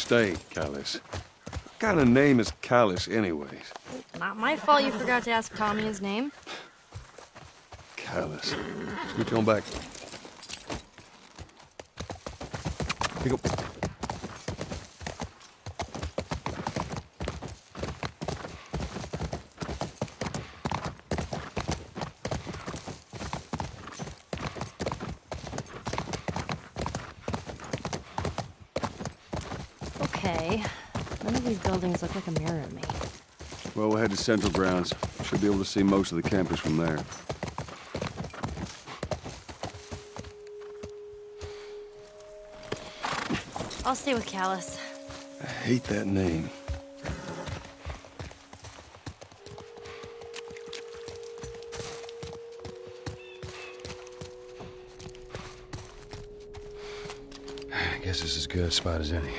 mistake, Callus. What kind of name is Callus, anyways? Not my fault you forgot to ask Tommy his name. Callus. Scoot on back. Here you go. Okay. None of these buildings look like a mirror to me. Well, we'll head to Central Grounds. Should be able to see most of the campus from there. I'll stay with Callus. I hate that name. I guess this is as good a spot as any.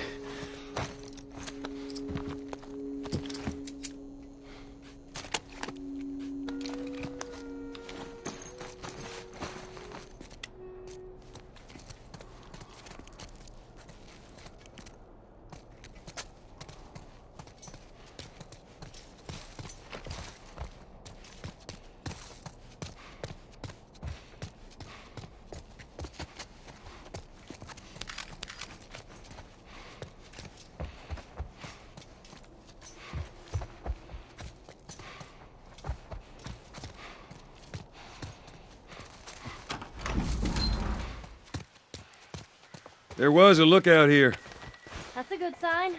There was a lookout here. That's a good sign.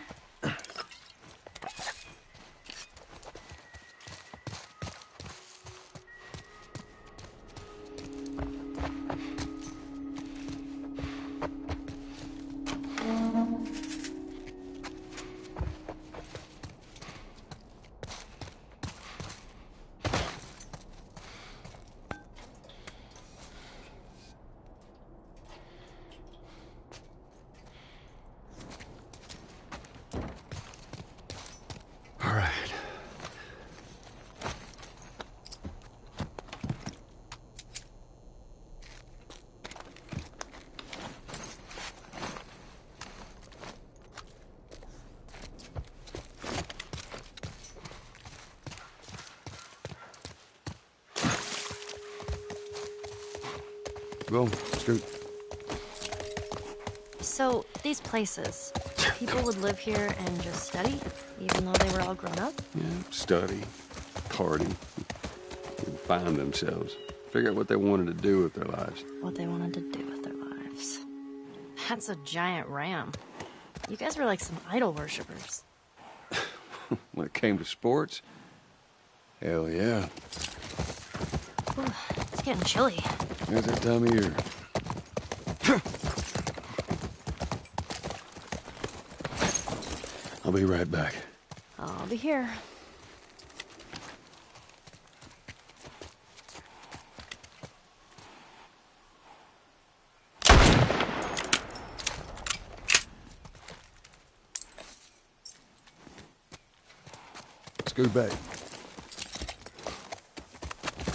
All right. Go, scoot. So, these places, people would live here and just study, even though they were all grown up? Yeah, study, party, and find themselves. Figure out what they wanted to do with their lives. What they wanted to do with their lives. That's a giant ram. You guys were like some idol worshippers. When it came to sports, hell yeah. Ooh, it's getting chilly. It's that time of year. I'll be right back. I'll be here. Scoot back.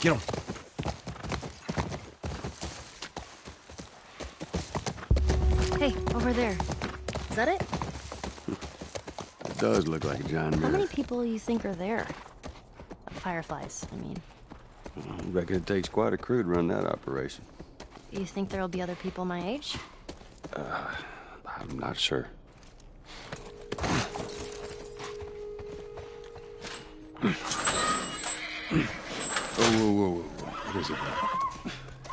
Get him. Hey, over there. Is that it? It does look like a giant How mirror. many people you think are there? Fireflies, I mean. I reckon it takes quite a crew to run that operation. You think there'll be other people my age? I'm not sure. Whoa. What is it?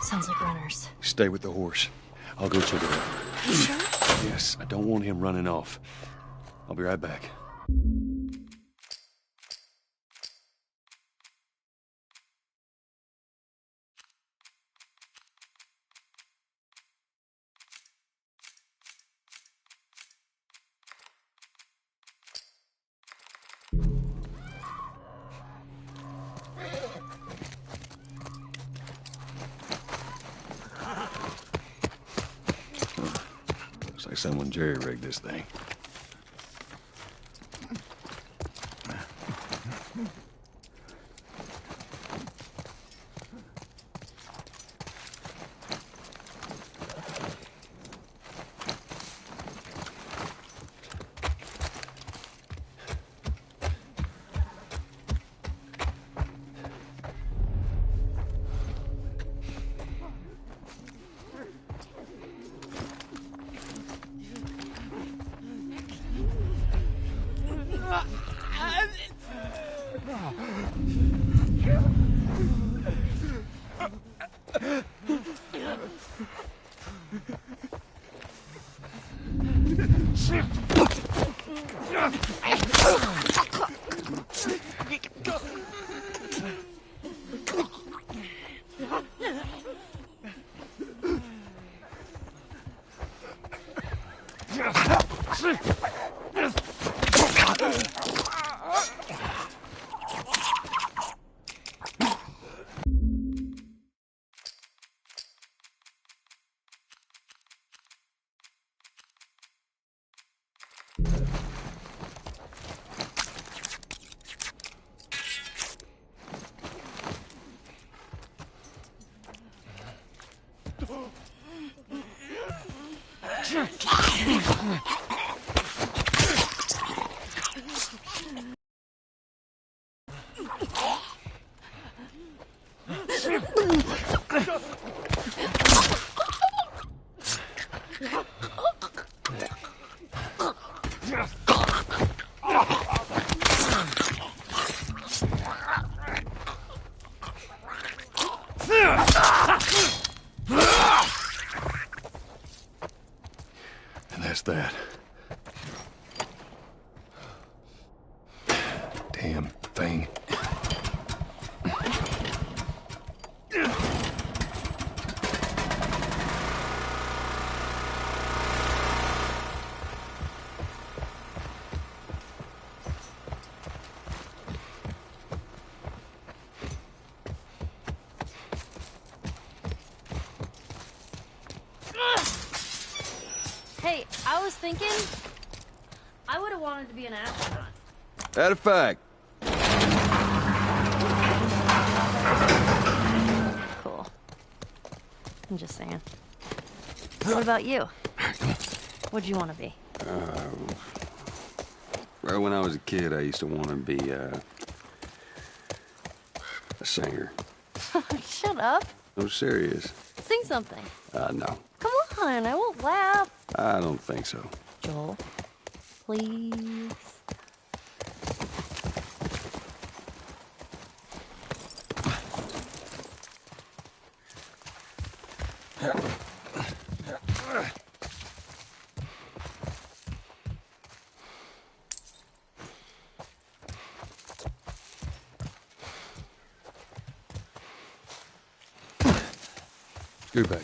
Sounds like runners. Stay with the horse. I'll go check it out. You sure? Yes, I don't want him running off. I'll be right back. Looks like someone jerry-rigged this thing. And that's that. Damn thing. Hey, I was thinking, I would have wanted to be an astronaut. That a fact. Cool. I'm just saying. What about you? What'd you want to be? Right when I was a kid, I used to want to be a singer. Shut up. I'm serious. Sing something. No. Come on, I won't laugh. I don't think so. Joel, please. Scoot back.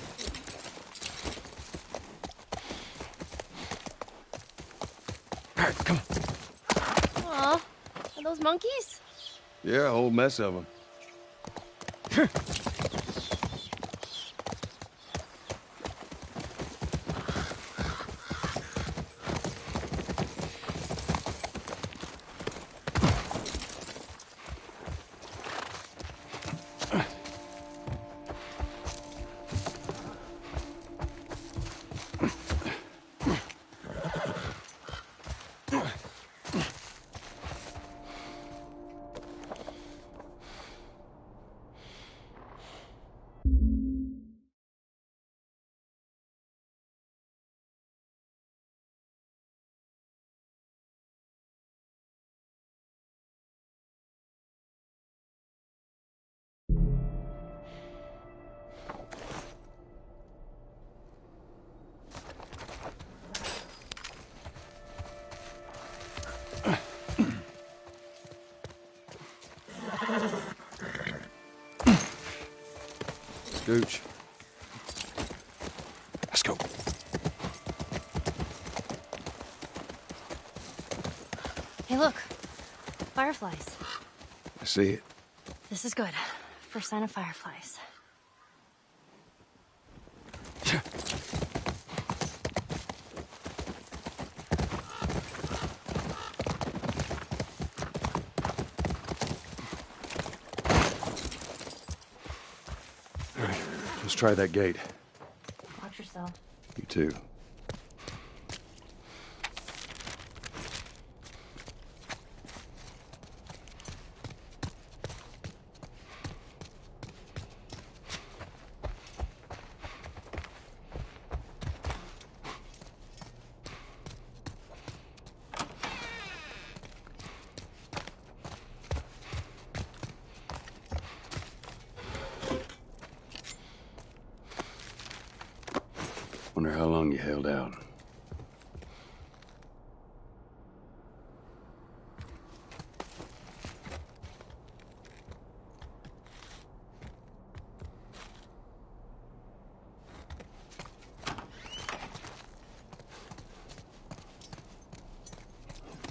All right, come on. Aw, are those monkeys? Yeah, a whole mess of them. Scooch. Let's go. Hey, look. Fireflies. I see it. This is good. First sign of fireflies. All right, let's try that gate. Watch yourself. You too. Wonder how long you held out.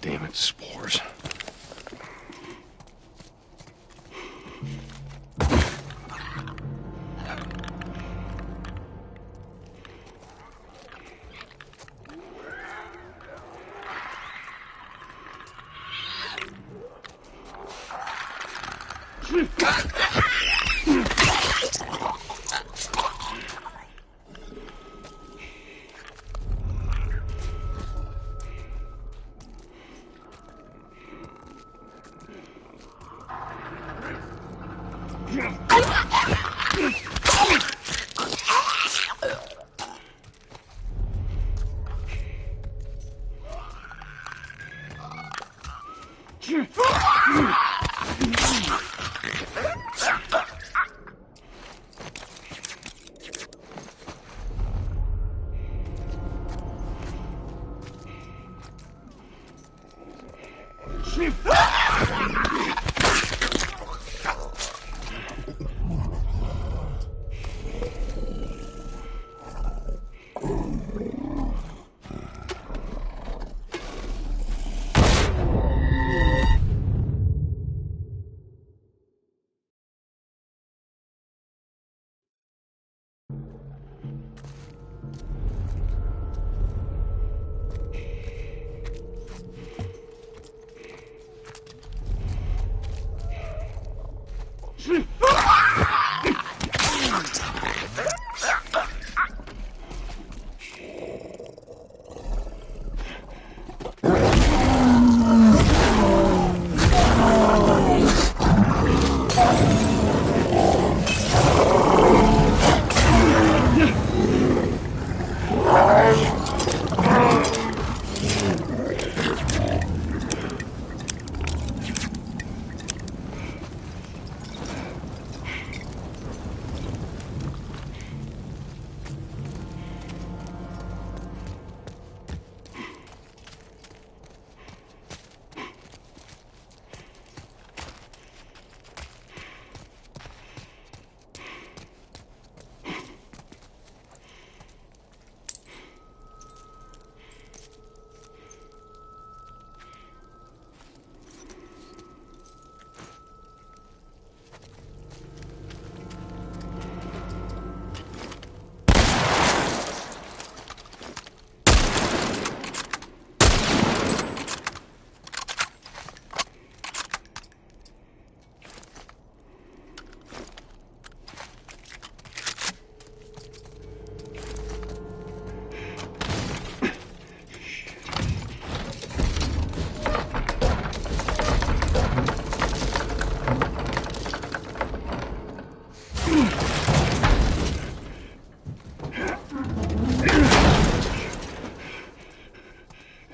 Damn it, spores.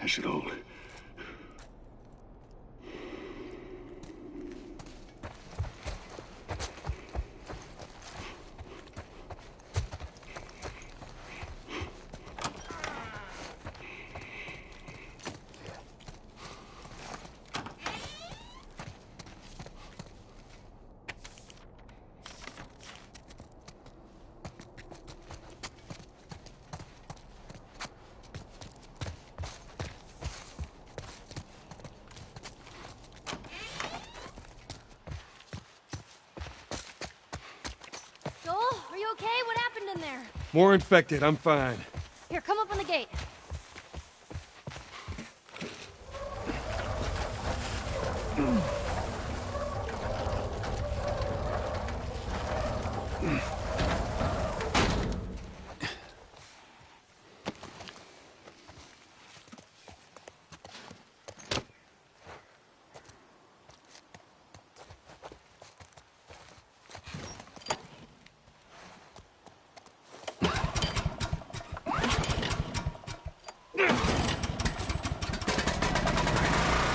That should hold. Joel, are you okay? What happened in there? More infected, I'm fine. Here, come up on the gate.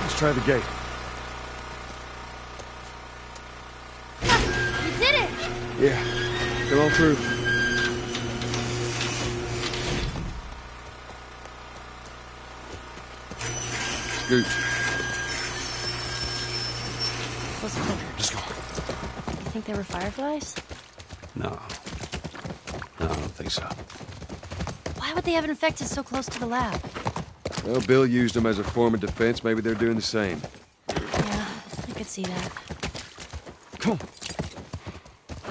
Let's try the gate. You did it! Yeah, come on through. Scooch. What's the picture? Let's go. You think they were fireflies? No. No, I don't think so. Why would they have infected so close to the lab? Well, Bill used them as a form of defense. Maybe they're doing the same. Yeah, I could see that. Come on.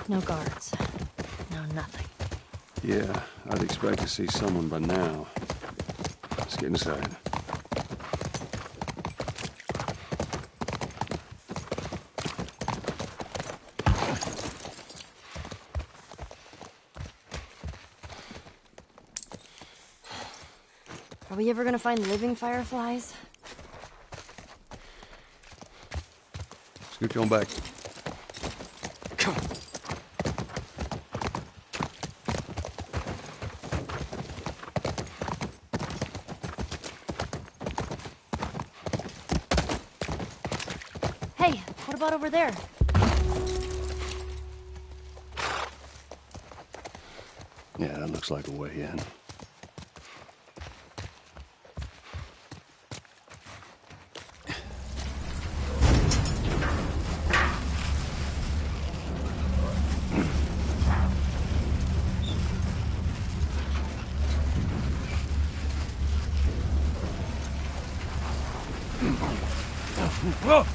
No guards. No nothing. Yeah, I'd expect to see someone by now. Let's get inside. Are we ever gonna find living fireflies? Scooch on back. Come on. Hey, what about over there? Yeah, that looks like a way in. Whoa!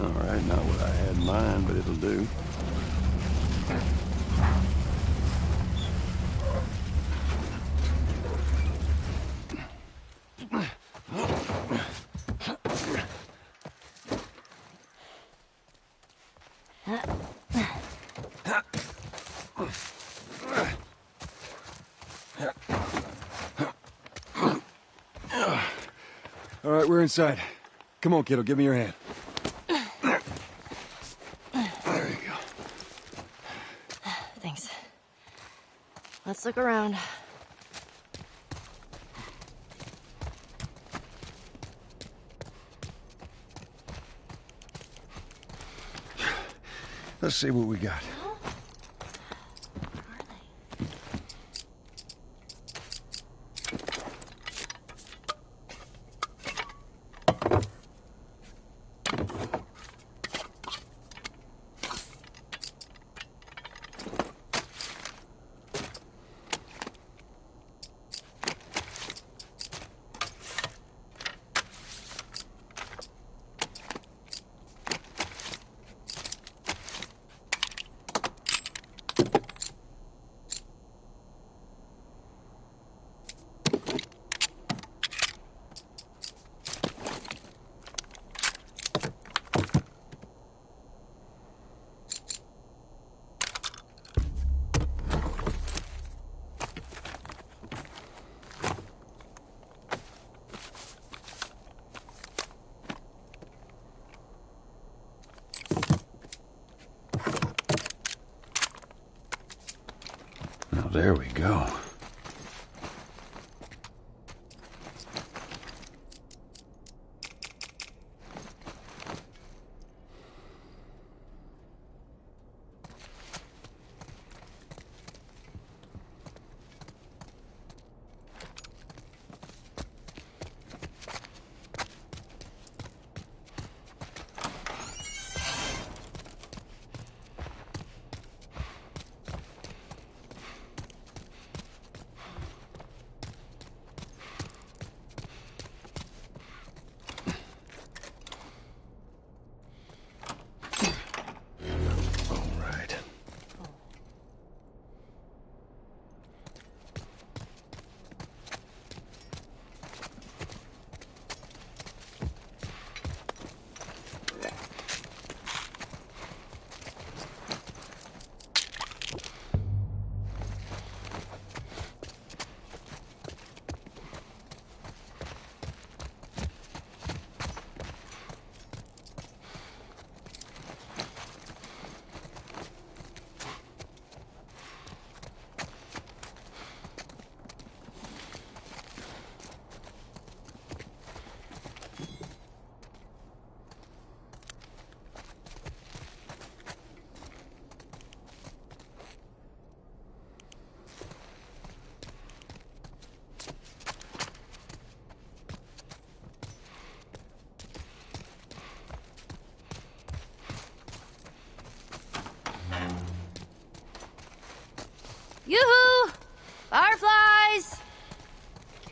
All right, not what I had in mind, but it'll do. All right, we're inside. Come on, kiddo, give me your hand. There you go. Thanks. Let's look around. Let's see what we got.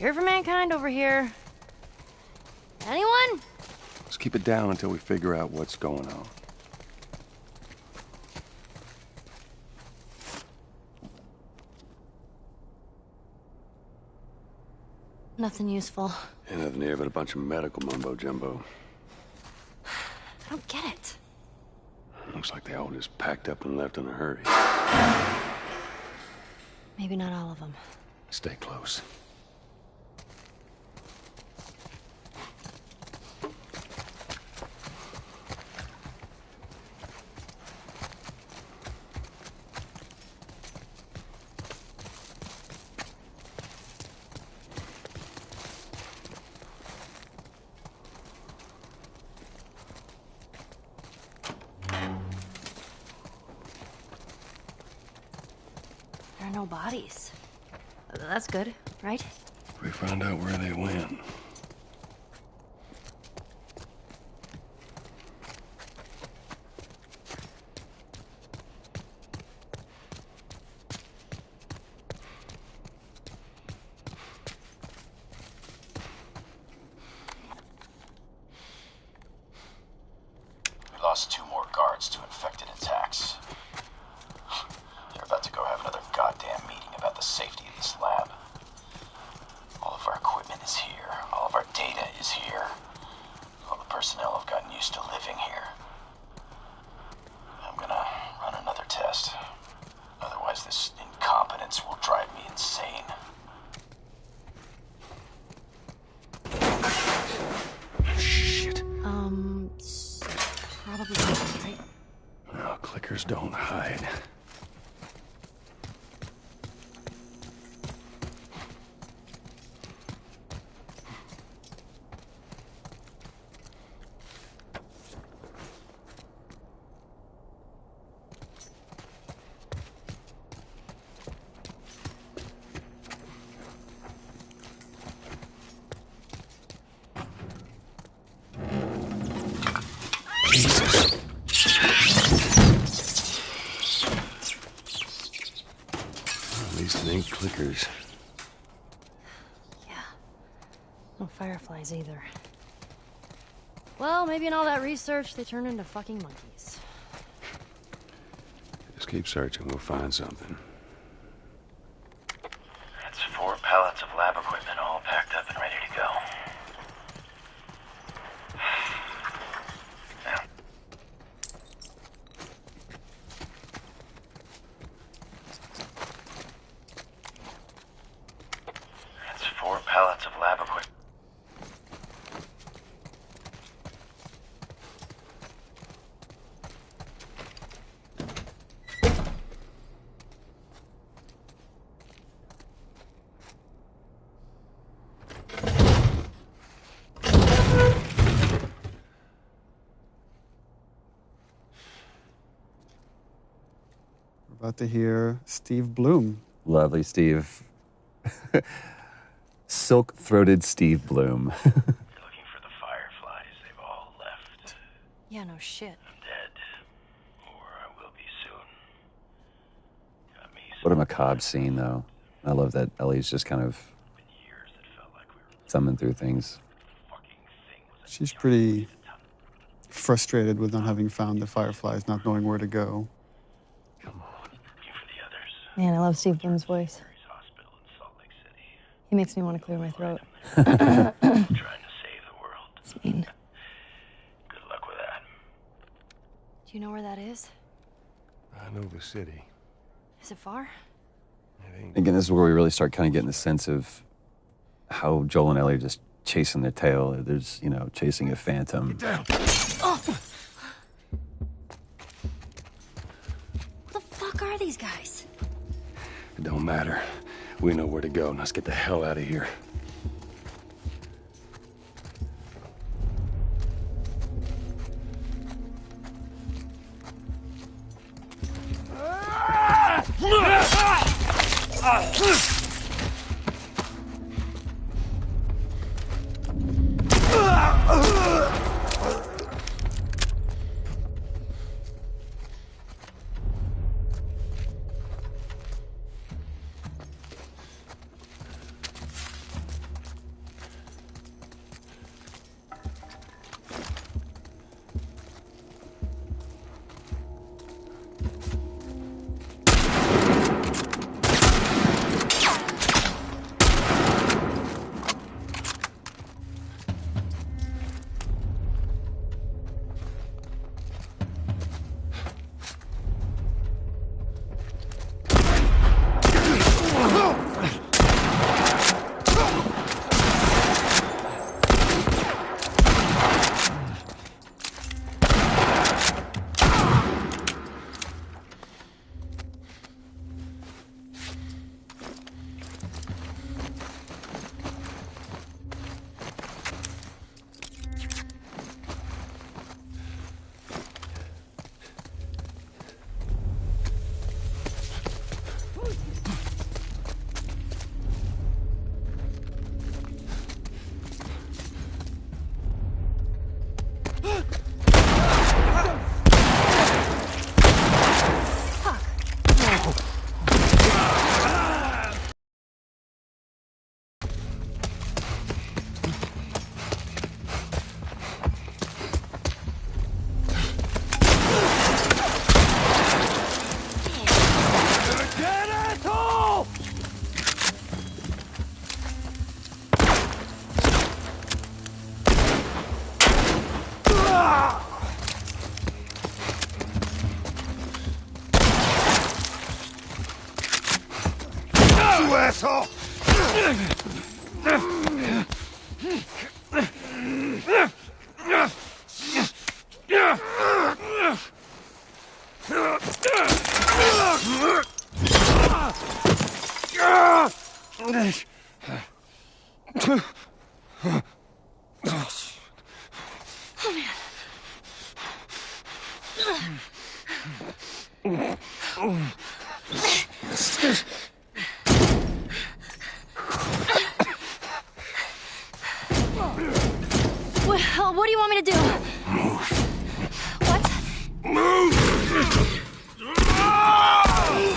Care for mankind over here. Anyone? Let's keep it down until we figure out what's going on. Nothing useful. Ain't nothing here but a bunch of medical mumbo-jumbo. I don't get it. Looks like they all just packed up and left in a hurry. Maybe not all of them. Stay close. There are no bodies. That's good, right? We found out where they went. We lost 2 more guards to infected attacks. They're about to go have another goddamn meeting about the safety of this lab. All of our equipment is here. All of our data is here. All the personnel have gotten used to living here. I'm gonna run another test. Otherwise, this incompetence will drive me insane. Shit. Probably not, right? No, clickers don't hide. Jesus. At least it ain't clickers. Yeah. No fireflies either. Well, maybe in all that research, they turned into fucking monkeys. Just keep searching, we'll find something. That's 4 pallets of lab equipment all packed up and ready to go. Now, that's 4 pallets of lab equipment. We're about to hear Steve Bloom. Lovely Steve. Silk-throated Steve Bloom. You're looking for the fireflies. They've all left. Yeah, no shit. I'm dead. Or I will be soon. Got me What a macabre scene, though. I love that Ellie's just kind of been years that felt like we were thumbing through things. fucking thing was a She's pretty frustrated with not having found the fireflies, not knowing where to go. looking for the others. Man, I love Steve Bloom's voice. Mary's Hospital in Salt Lake City. He makes me want to clear my throat. Trying to save the world. It's mean. Good luck with that. Do you know where that is? I know the city. Is it far? It ain't. Again, this is where we really start kind of getting the sense of how Joel and Ellie are just chasing their tail. There's, chasing a phantom. Down. What the fuck are these guys? It don't matter. We know where to go. Now let's get the hell out of here. What do you want me to do? What?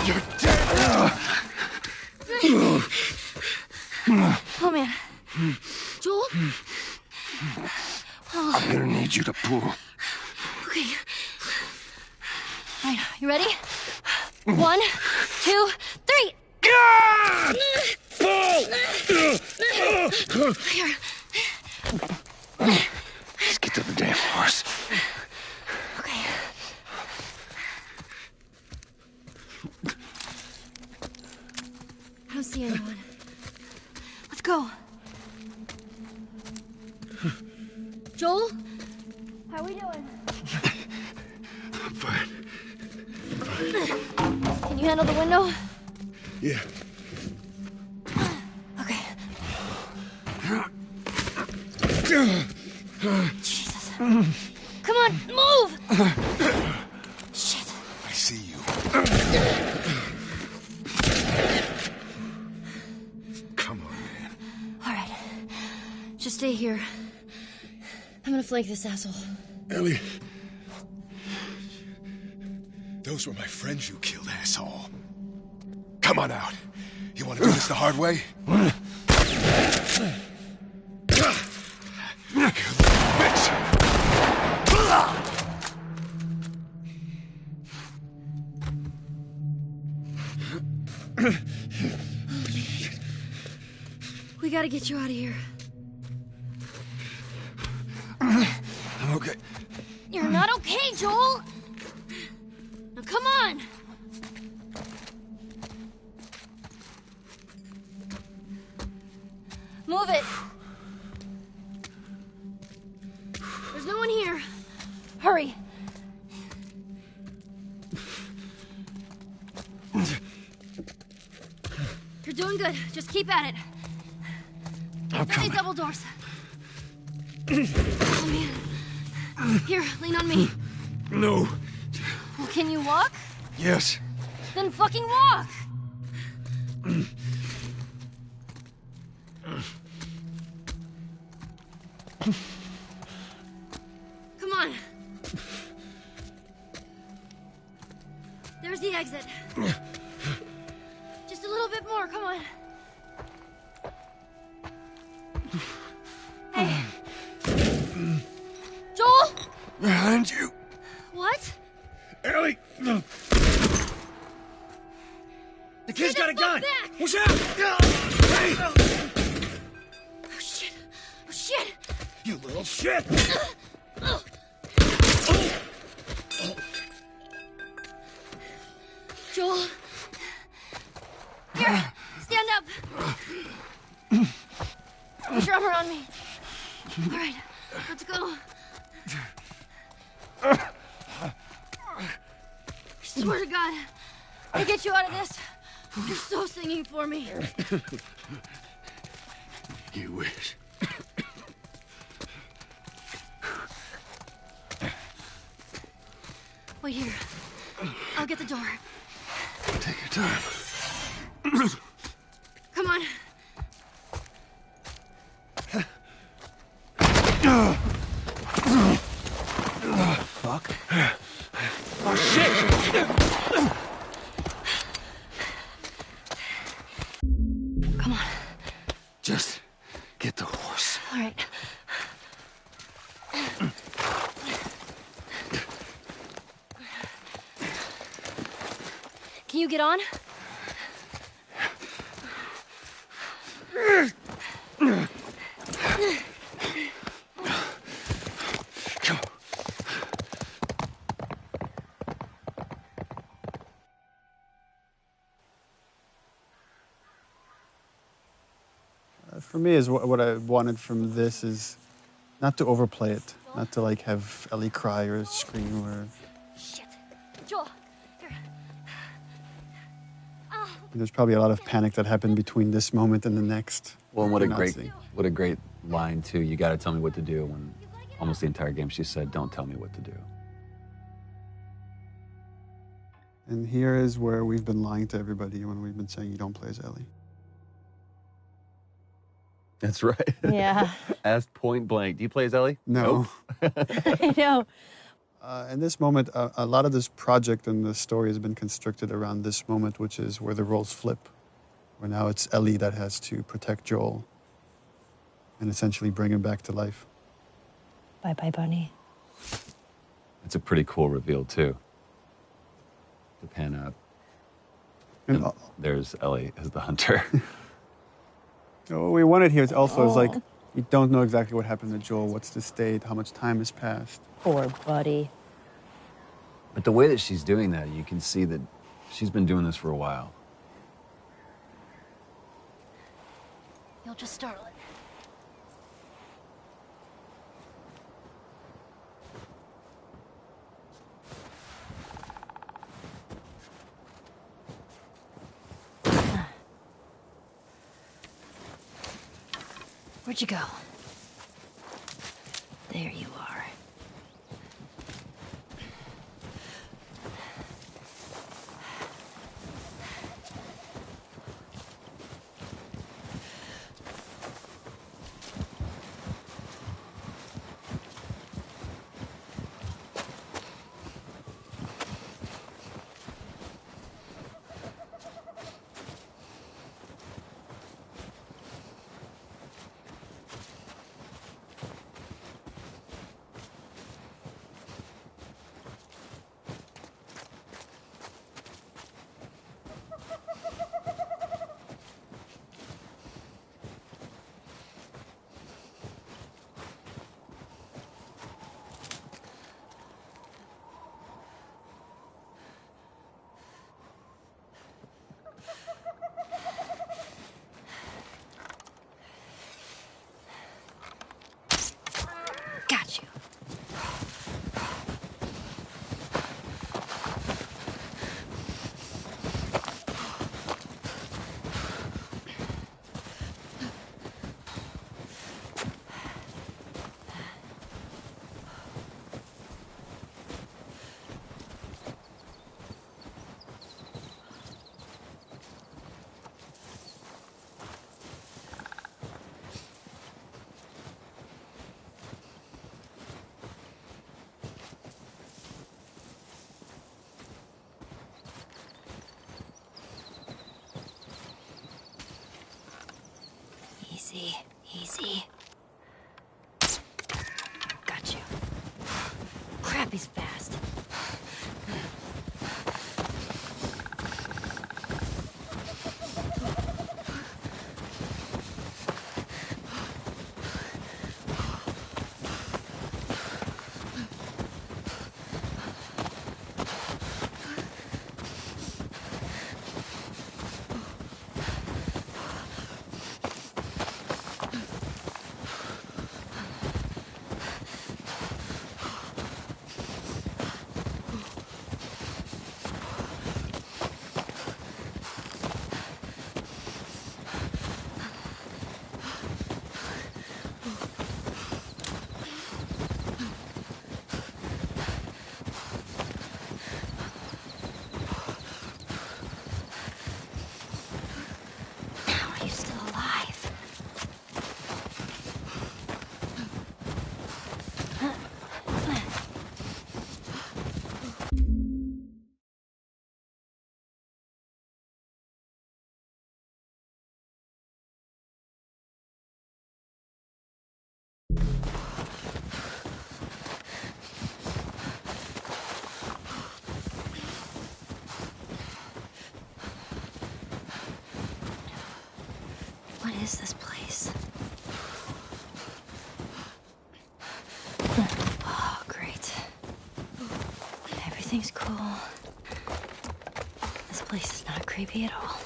You're dead! Oh, man. Joel? I'm gonna need you to pull. Okay. All right, you ready? 1, 2, 3. Here. Let's get to the damn horse. Okay. I don't see anyone. Let's go. Joel? How are we doing? I'm fine. Can you handle the window? Yeah. Okay. Jesus. Come on, move! Shit. I see you. Come on, man. All right. Just stay here. I'm gonna flank this asshole. Ellie. Those were my friends you killed, asshole. Come on out. You want to do this the hard way? You little bitch! We gotta get you out of here. I'm okay. You're not okay, Joel! Now come on! Move it! There's no one here. Hurry! You're doing good. Just keep at it. Only double doors. Oh, man. Here, lean on me. No. Well, can you walk? Yes. Then fucking walk! Come on. There's the exit. Just a little bit more, come on. Hey. Joel? Behind you. What? Ellie! The kid's got a gun! Back. Watch out! Hey! Oh, shit. Oh, shit. You little shit! Joel. Here, stand up. Put your arm around me. All right, let's go. I swear to God, I'll get you out of this. You're so singing for me. You wish. Wait here. I'll get the door. Take your time. Come on. Fuck. Oh, shit! Come on. Just get the horse. All right. Can you get on? Come on. For me, is what I wanted from this is not to overplay it, not to like have Ellie cry or scream or. Shit. Joel. Here. There's probably a lot of panic that happened between this moment and the next. Well, and We're not seeing. what a great line too. You got to tell me what to do. When almost the entire game she said, "Don't tell me what to do." And here is where we've been lying to everybody when we've been saying you don't play as Ellie. That's right. Yeah. Asked point blank. Do you play as Ellie? No. I know. In this moment, a lot of this project and the story has been constructed around this moment, which is where the roles flip. Where now it's Ellie that has to protect Joel and essentially bring him back to life. Bye-bye, Bunny. It's a pretty cool reveal too. To pan up. And And there's Ellie as the hunter. what we wanted here is also is like, you don't know exactly what happened to Joel, what's the state, how much time has passed. Poor buddy. But the way that she's doing that, you can see that she's been doing this for a while. You'll just startle it. Where'd you go? There you are. Got you. Easy, easy. Got you. Crap, he's fast. How are you still alive? What is this place? Oh, great. Everything's cool. This place is not creepy at all.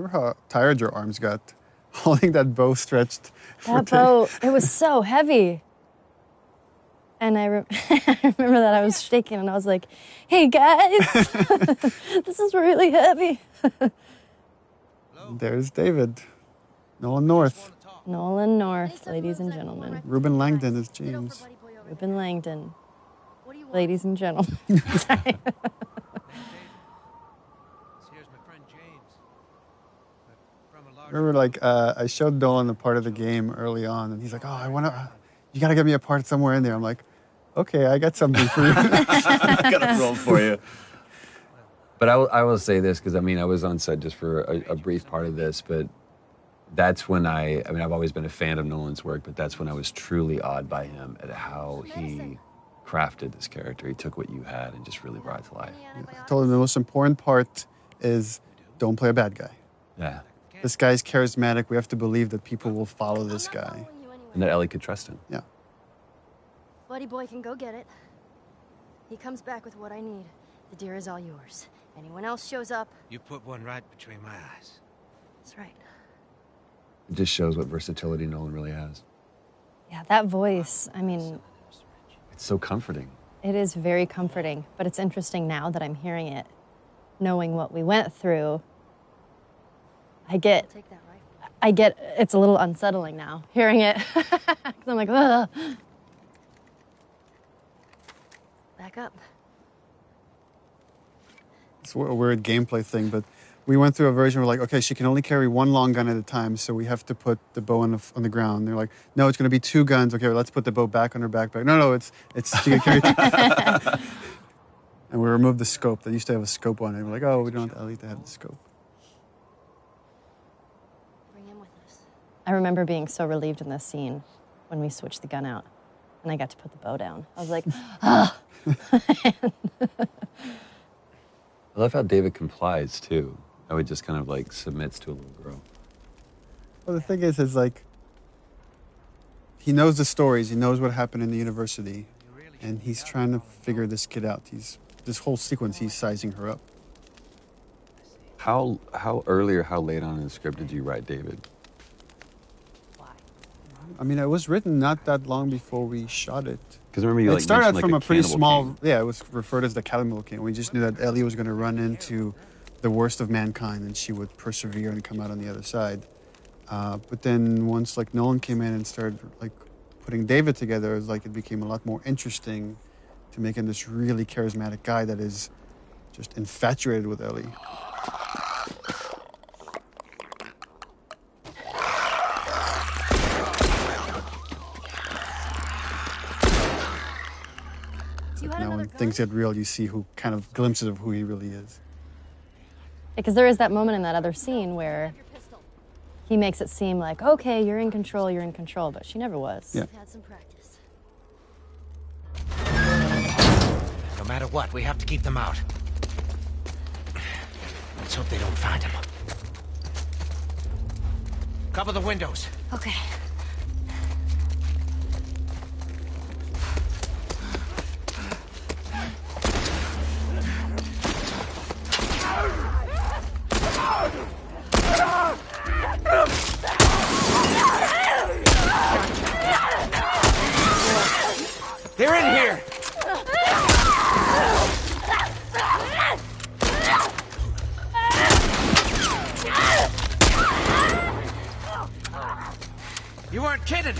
how tired your arms got holding that bow stretched. That bow, it was so heavy. And I remember that I was shaking and I was like, hey guys, this is really heavy. There's David. Nolan North. Nolan North, ladies and gentlemen. Ruben Langdon is James. Ruben Langdon, ladies and gentlemen. Sorry. Here's my friend James. From a large... Remember, like, I showed Nolan a part of the game early on, and he's like, oh, you gotta get me a part somewhere in there. I'm like, okay, I got something for you. I got a role for you. But I will say this, because, I mean, I was on set just for a brief part of this, but that's when I've always been a fan of Nolan's work, but that's when I was truly awed by him at how he crafted this character. He took what you had and just really brought it to life. I told him the most important part is don't play a bad guy. Yeah. This guy's charismatic. We have to believe that people will follow this guy. And that Ellie could trust him. Yeah. Buddy boy can go get it. He comes back with what I need. The deer is all yours. Anyone else shows up... You put one right between my eyes. That's right. It just shows what versatility Nolan really has. Yeah, that voice, I mean, It's so comforting. it is very comforting, but it's interesting now that I'm hearing it, knowing what we went through. I get, it's a little unsettling now, hearing it. 'Cause I'm like, ugh. Back up. It's a weird gameplay thing, but we went through a version where like, okay, she can only carry one long gun at a time, so we have to put the bow on the ground. They're like, no, it's going to be 2 guns. Okay, well, let's put the bow back on her backpack. No, it's she can carry 2. And we removed the scope. They used to have a scope on it. We're like, oh, we don't want Ellie to have the scope. Bring him with us. I remember being so relieved in this scene when we switched the gun out and I got to put the bow down. I was like, ah. I love how David complies, too. How he just kind of, like, submits to a little girl. Well, the thing is like, he knows the stories. He knows what happened in the university. And he's trying to figure this kid out. This whole sequence, he's sizing her up. How early or how late on in the script did you write David? I mean, it was written not that long before we shot it. Because remember you It started out mentioned, from like, a pretty Cannibal small... King. Yeah, it was referred as the Cannibal King. We just knew that Ellie was going to run into the worst of mankind and she would persevere and come out on the other side. But then once like Nolan came in and started like putting David together, it was like it became a lot more interesting to make him this really charismatic guy that is just infatuated with Ellie. Now when things get real, you see who kind of glimpses of who he really is. Because there is that moment in that other scene where he makes it seem like, okay, you're in control, but she never was. Yeah. Had some practice. No matter what, we have to keep them out. Let's hope they don't find him. Cover the windows. Okay. They're in here! You weren't kidding!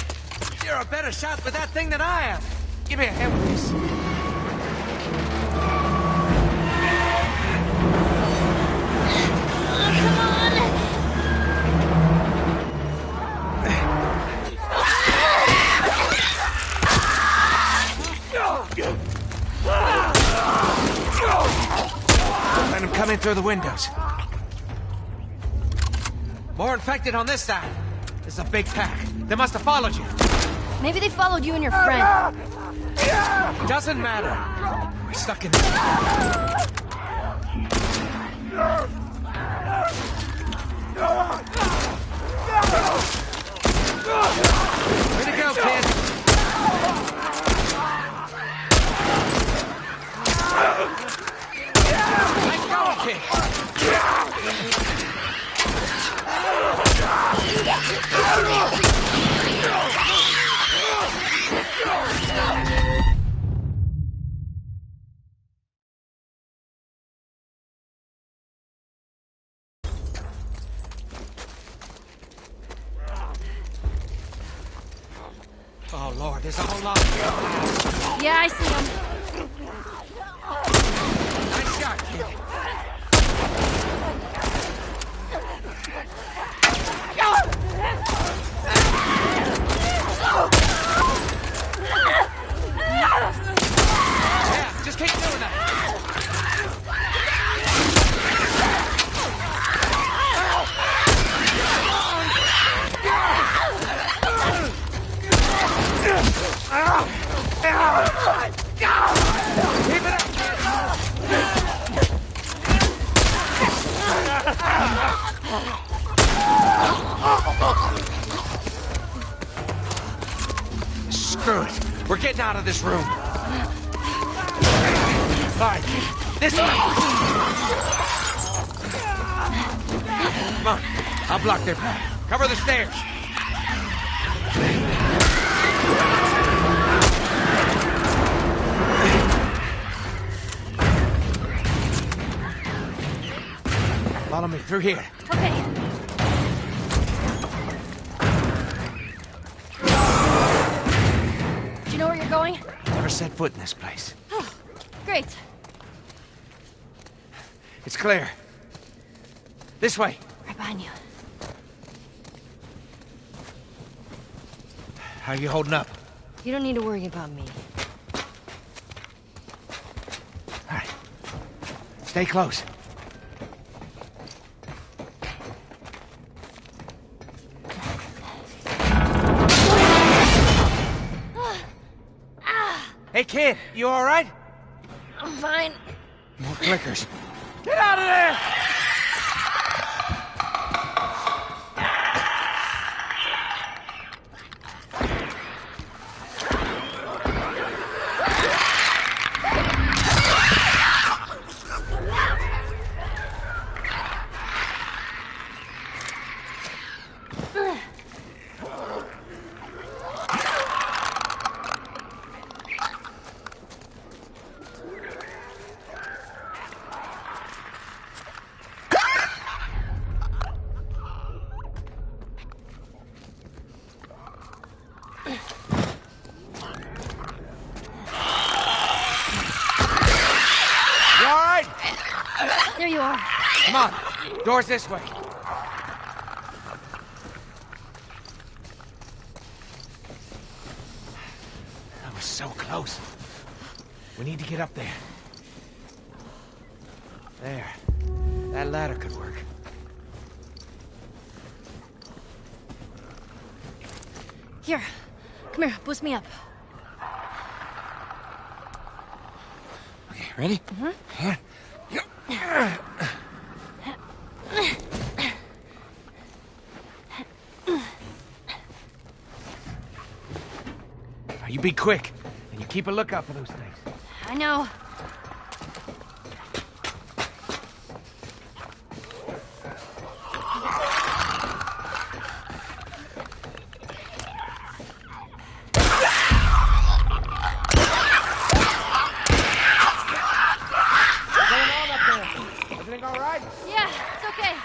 You're a better shot with that thing than I am! Give me a hand with this. Let him come in through the windows. More infected on this side. This is a big pack. They must have followed you. Maybe they followed you and your friend. Doesn't matter. We're stuck in this. Way to go, kid. Nice going, kid. Oh, Lord, there's a whole lot of people. Yeah, I see him. Nice shot, kid. Yeah, just keep doing that. Keep it up, kid. Screw it. We're getting out of this room. All right, this way. Come on, I'll block their path. Cover the stairs. Follow me through here. Okay. Do you know where you're going? Never set foot in this place. Oh, great. It's clear. This way. Right behind you. How are you holding up? You don't need to worry about me. All right. Stay close. Hey, kid, you all right? I'm fine. More clickers. Get out of there! There you are. Come on. Door's this way. That was so close. We need to get up there. There. That ladder could work. Here. Come here. Boost me up. Okay, ready? Here. You be quick, and you keep a lookout for those things. I know. What's going on up there? Everything all right? Yeah, it's okay.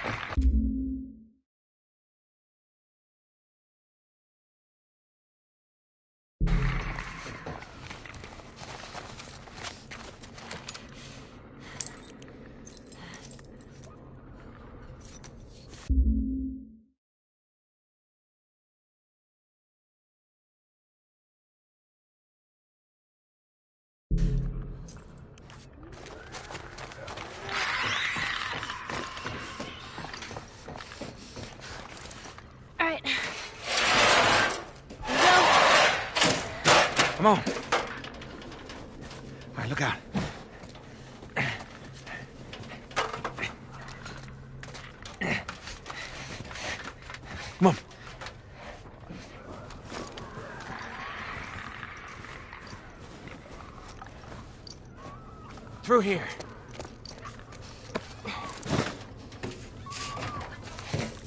All right. Here we go. Come on. All right, look out. Come on. Through here.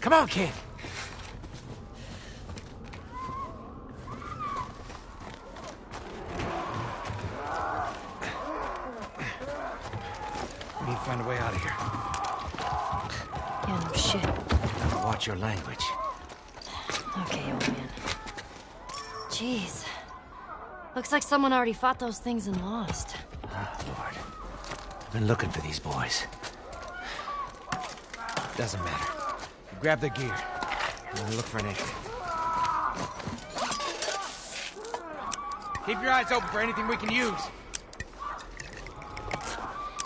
Come on, kid. your language. Okay, old man. Jeez. Looks like someone already fought those things and lost. Ah, Lord. I've been looking for these boys. Doesn't matter. Grab their gear. I'm gonna look for an exit. Keep your eyes open for anything we can use.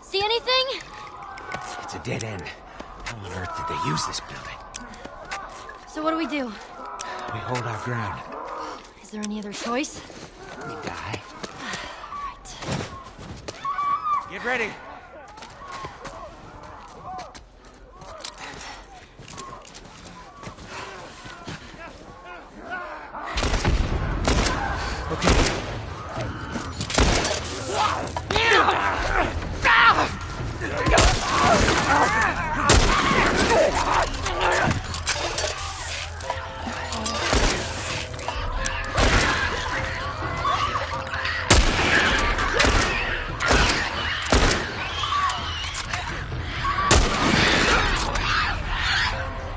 See anything? It's a dead end. How on earth did they use this building? So what do? We hold our ground. Is there any other choice? We die. Right. Get ready.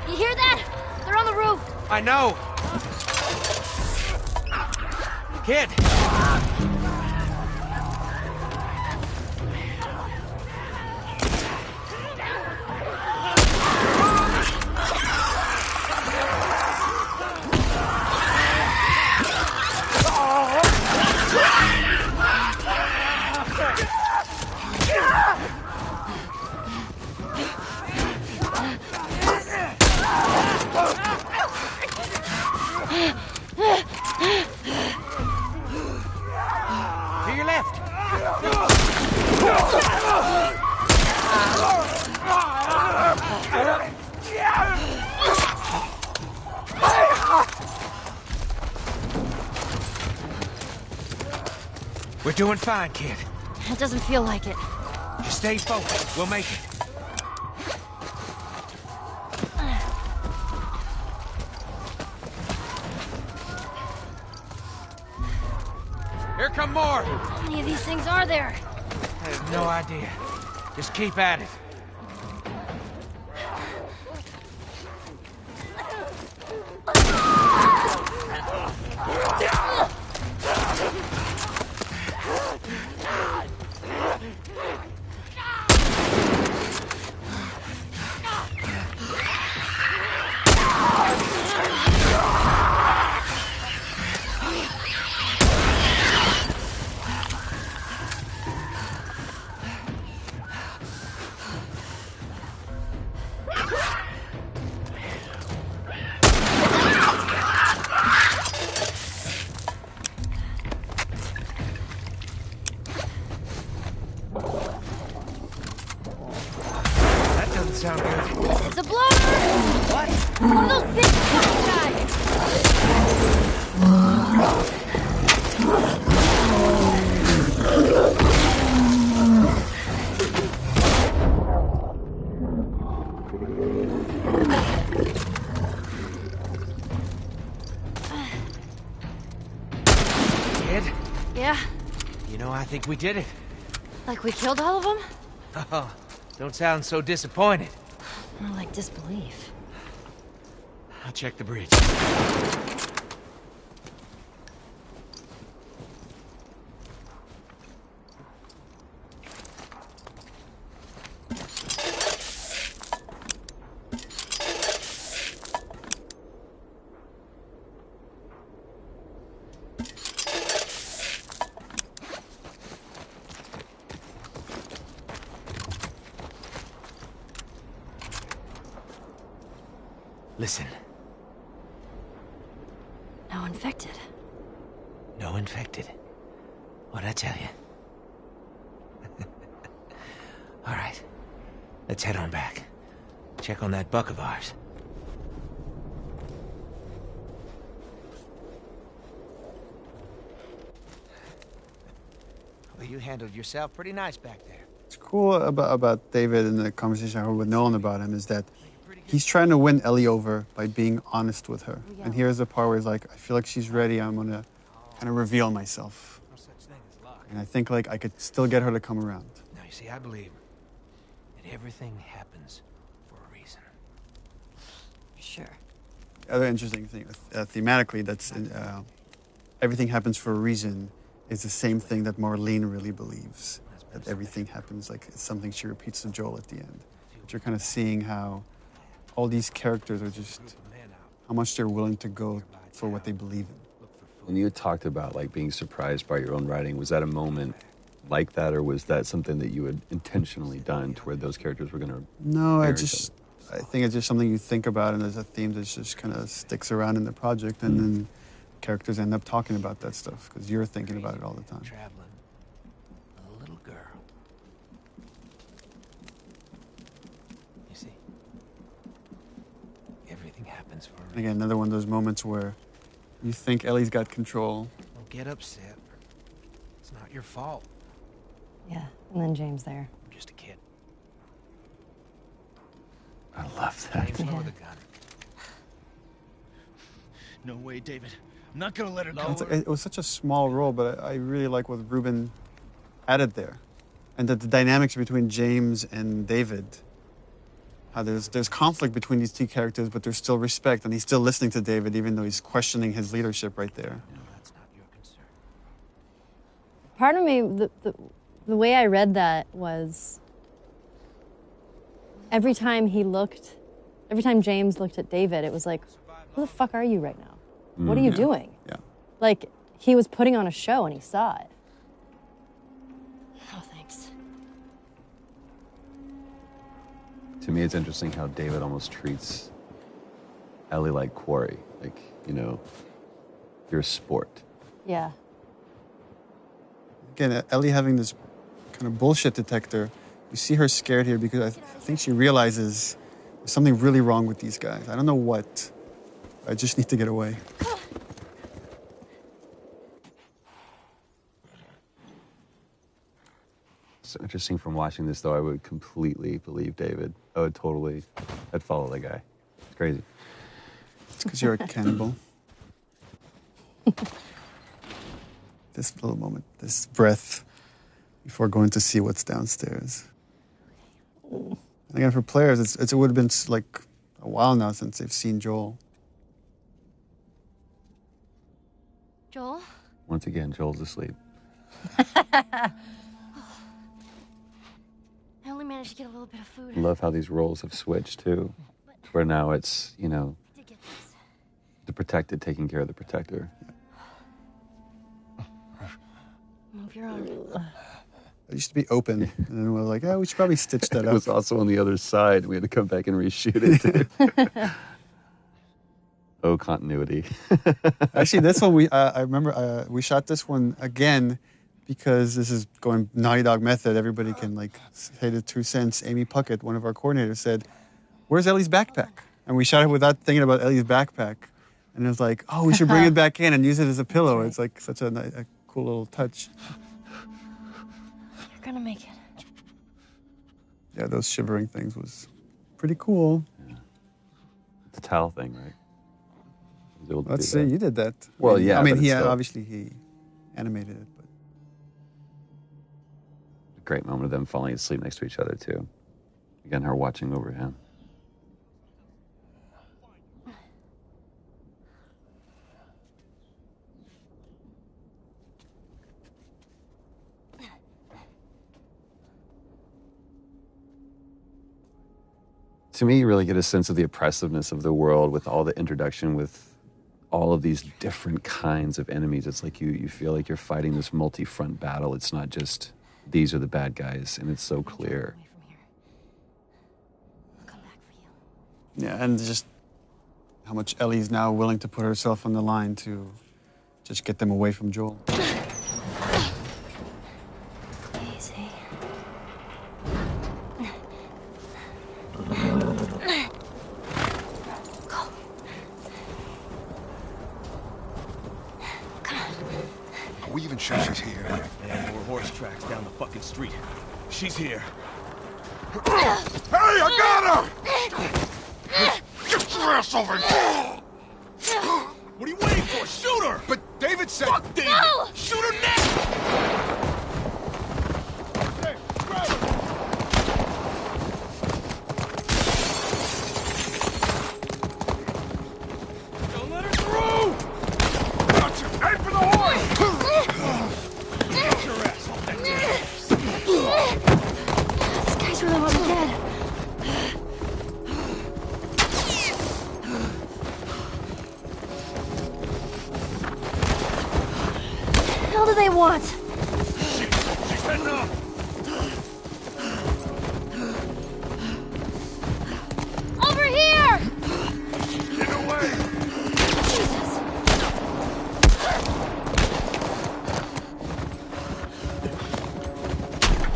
You hear that? They're on the roof. I know. Kid. To your left. We're doing fine, kid. It doesn't feel like it. Just stay focused. We'll make it. Here come more! How many of these things are there? I have no idea. Just keep at it. That doesn't sound good. It's a blower! What? One of those big fucking guys! Kid, Yeah? you know, I think we did it. Like we killed all of them? Oh, don't sound so disappointed. More like disbelief. I'll check the bridge. Listen, No infected. no infected. What'd I tell you? All right, let's head on back. Check on that buck of ours. Well, you handled yourself pretty nice back there. What's cool about David and the conversation I had with Nolan about him is that he's trying to win Ellie over by being honest with her. And here's the part where he's like, I feel like she's ready. I'm going to kind of reveal myself. No such thing as luck. And I think like I could still get her to come around. Now, you see, I believe that everything happens for a reason. sure. The other interesting thing, thematically, that's everything happens for a reason, is the same thing that Marlene really believes. That everything happens like it's something she repeats to Joel at the end. But you're kind of seeing how all these characters are just, how much they're willing to go for what they believe in. When you talked about like being surprised by your own writing, was that a moment like that, or was that something that you had intentionally done to where those characters were going to? No, I think it's just something you think about, and there's a theme that just kind of sticks around in the project, and then characters end up talking about that stuff because you're thinking about it all the time. Traveling. A little girl. You see, everything happens for a And again, another one of those moments where you think Ellie's got control. Don't get upset. It's not your fault. Yeah, and then James there. I'm just a kid. I love that. James, lower the gun. No way, David. I'm not gonna let her go. It was such a small role, but I really like what Ruben added there. And that the dynamics between James and David, how there's conflict between these two characters, but there's still respect, and he's still listening to David, even though he's questioning his leadership right there. No, that's not your concern. Part of me, the way I read that was every time James looked at David, it was like, who the fuck are you right now? What are you doing? Yeah. Like, he was putting on a show and he saw it. Oh, thanks. To me, it's interesting how David almost treats Ellie like quarry. Like, you know, you're a sport. Yeah. Again, Ellie having this kind of bullshit detector, you see her scared here because I think she realizes there's something really wrong with these guys. I don't know what. I just need to get away. So interesting from watching this, though, I would completely believe David. I'd follow the guy. It's crazy. It's because you're a cannibal. This little moment, this breath before going to see what's downstairs. And again, for players, it would have been like a while now since they've seen Joel. Joel? Once again, Joel's asleep. I only managed to get a little bit of food. Love how these roles have switched, too. Where now it's, you know, the protected taking care of the protector. Move your arm. It used to be open, and then we were like, we should probably stitch that It up. was also on the other side. We had to come back and reshoot it, too. Oh, continuity. Actually, this one, I remember we shot this one again because this is going Naughty Dog method. Everybody can, like, say the 2 cents. Amy Puckett, one of our coordinators, said, where's Ellie's backpack? And we shot it without thinking about Ellie's backpack. And it was like, oh, we should bring it back in and use it as a pillow. It's like such a cool little touch. You're gonna make it. Yeah, those shivering things was pretty cool. Yeah. It's a towel thing, right? Let's see, you did that. Well, yeah. I mean, but he it's still obviously he animated it, but a great moment of them falling asleep next to each other, too. Again, her watching over him. To me, you really get a sense of the oppressiveness of the world with all the introduction with all of these different kinds of enemies. It's like you feel like you're fighting this multi-front battle. It's not just these are the bad guys, and it's so clear. I'll come back for you. yeah, and just how much Ellie's now willing to put herself on the line to just get them away from Joel. Easy. Are we even sure she's here? And more horse tracks down the fucking street. She's here. Hey, I got her! Get your ass over here! What are you waiting for? Shoot her! But David said... Fuck David! No! Shoot her next! Hey, grab her! want. She's heading up. Over here! Get away. Jesus.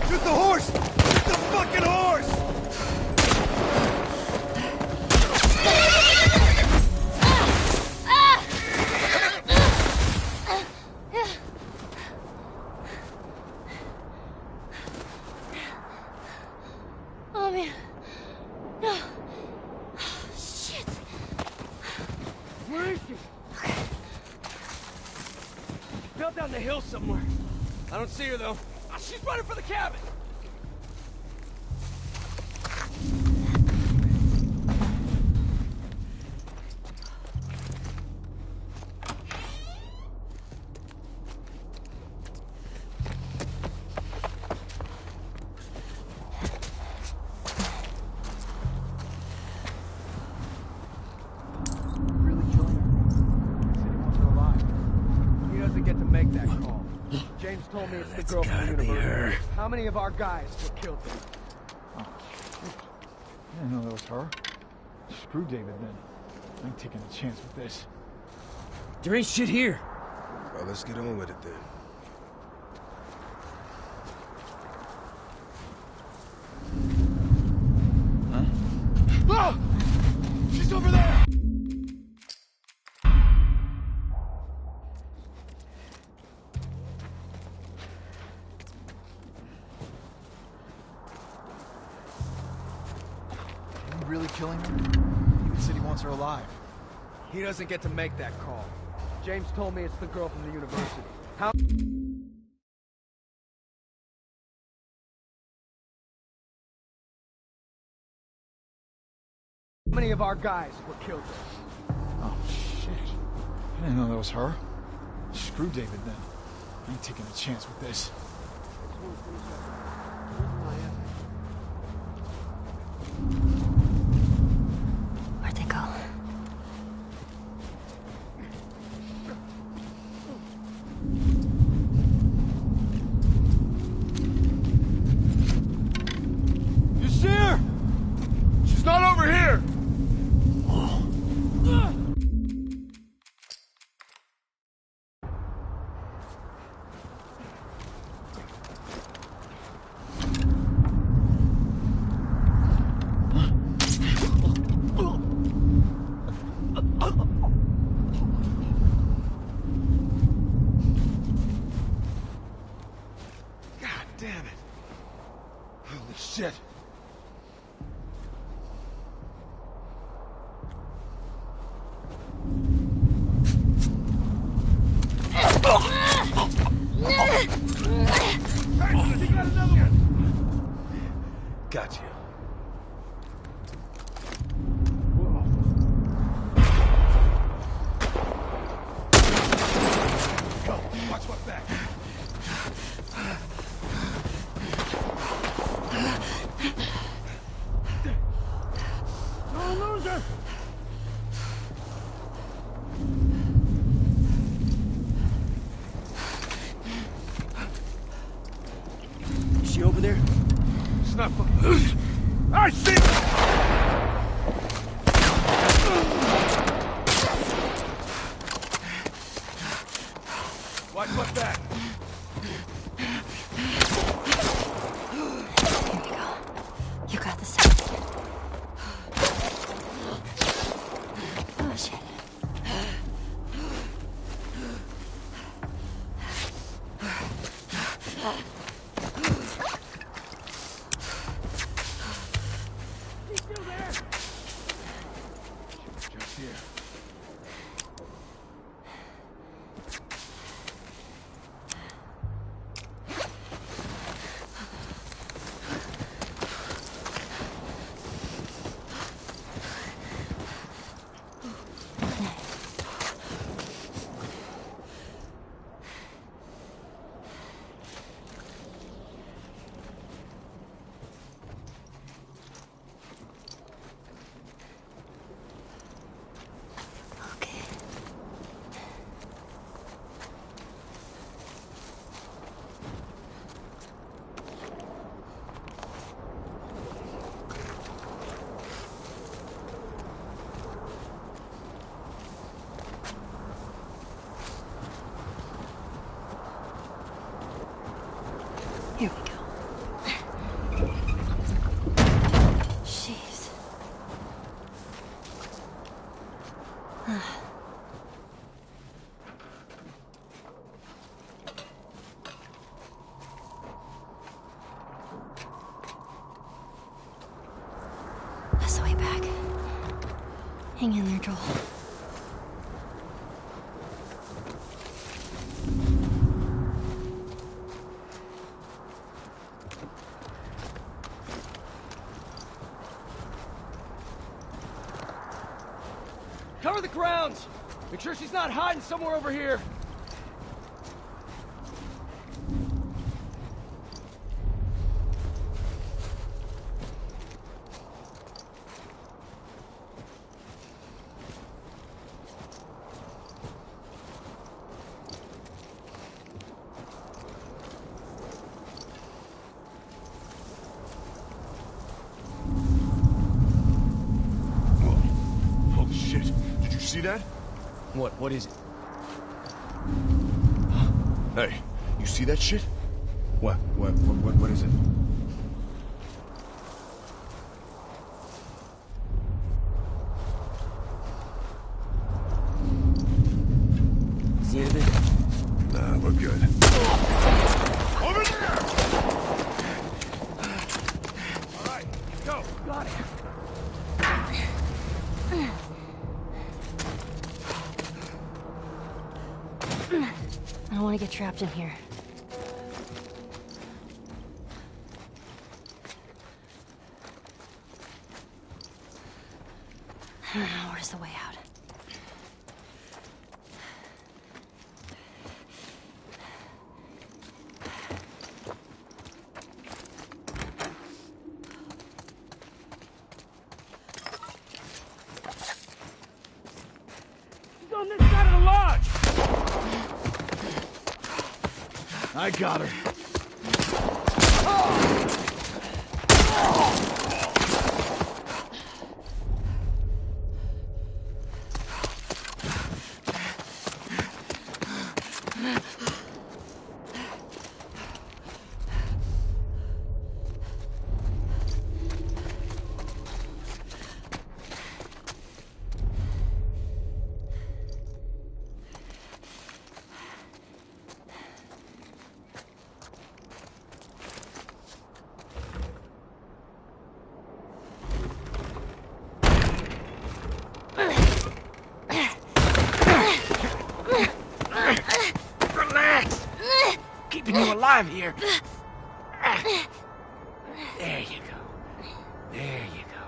Shoot the horse! Shoot the fucking horse! Oh man. No. Shit. Where is she? Fell down the hill somewhere. I don't see her though. She's running for the cabin. Really killing her? Said he wants her alive. He doesn't get to make that call. James told me it's the girl from the university. How many of our guys were killed there? Oh, shit. I didn't know that was her. Screw David then. I ain't taking a chance with this. There ain't shit here. Well, let's get on with it then. Oh! She's over there! Are you really killing her? David said he wants her alive. He doesn't get to make that call. James told me it's the girl from the university. How many of our guys were killed there? Oh, shit. I didn't know that was her. Screw David then. I ain't taking a chance with this. Where'd they go? You see her? She's not over here! God damn it. Holy shit. Got you. Go. Watch my back. Don't lose her. Is she over there? It's not fucking. I see her! Watch my back. Here we go. You got this. Oh shit. She's still there. Just here. That's the way back. Hang in there, Joel. Cover the grounds! Make sure she's not hiding somewhere over here. Holy shit. Did you see that? What is it? Hey, you see that shit? What is it? See anything? Nah, we're good. Over there! All right, go. Got it. I don't want to get trapped in here. Where's the way out? She's on this side of the lodge! I got her. Relax. Keeping you alive here. There you go. There you go.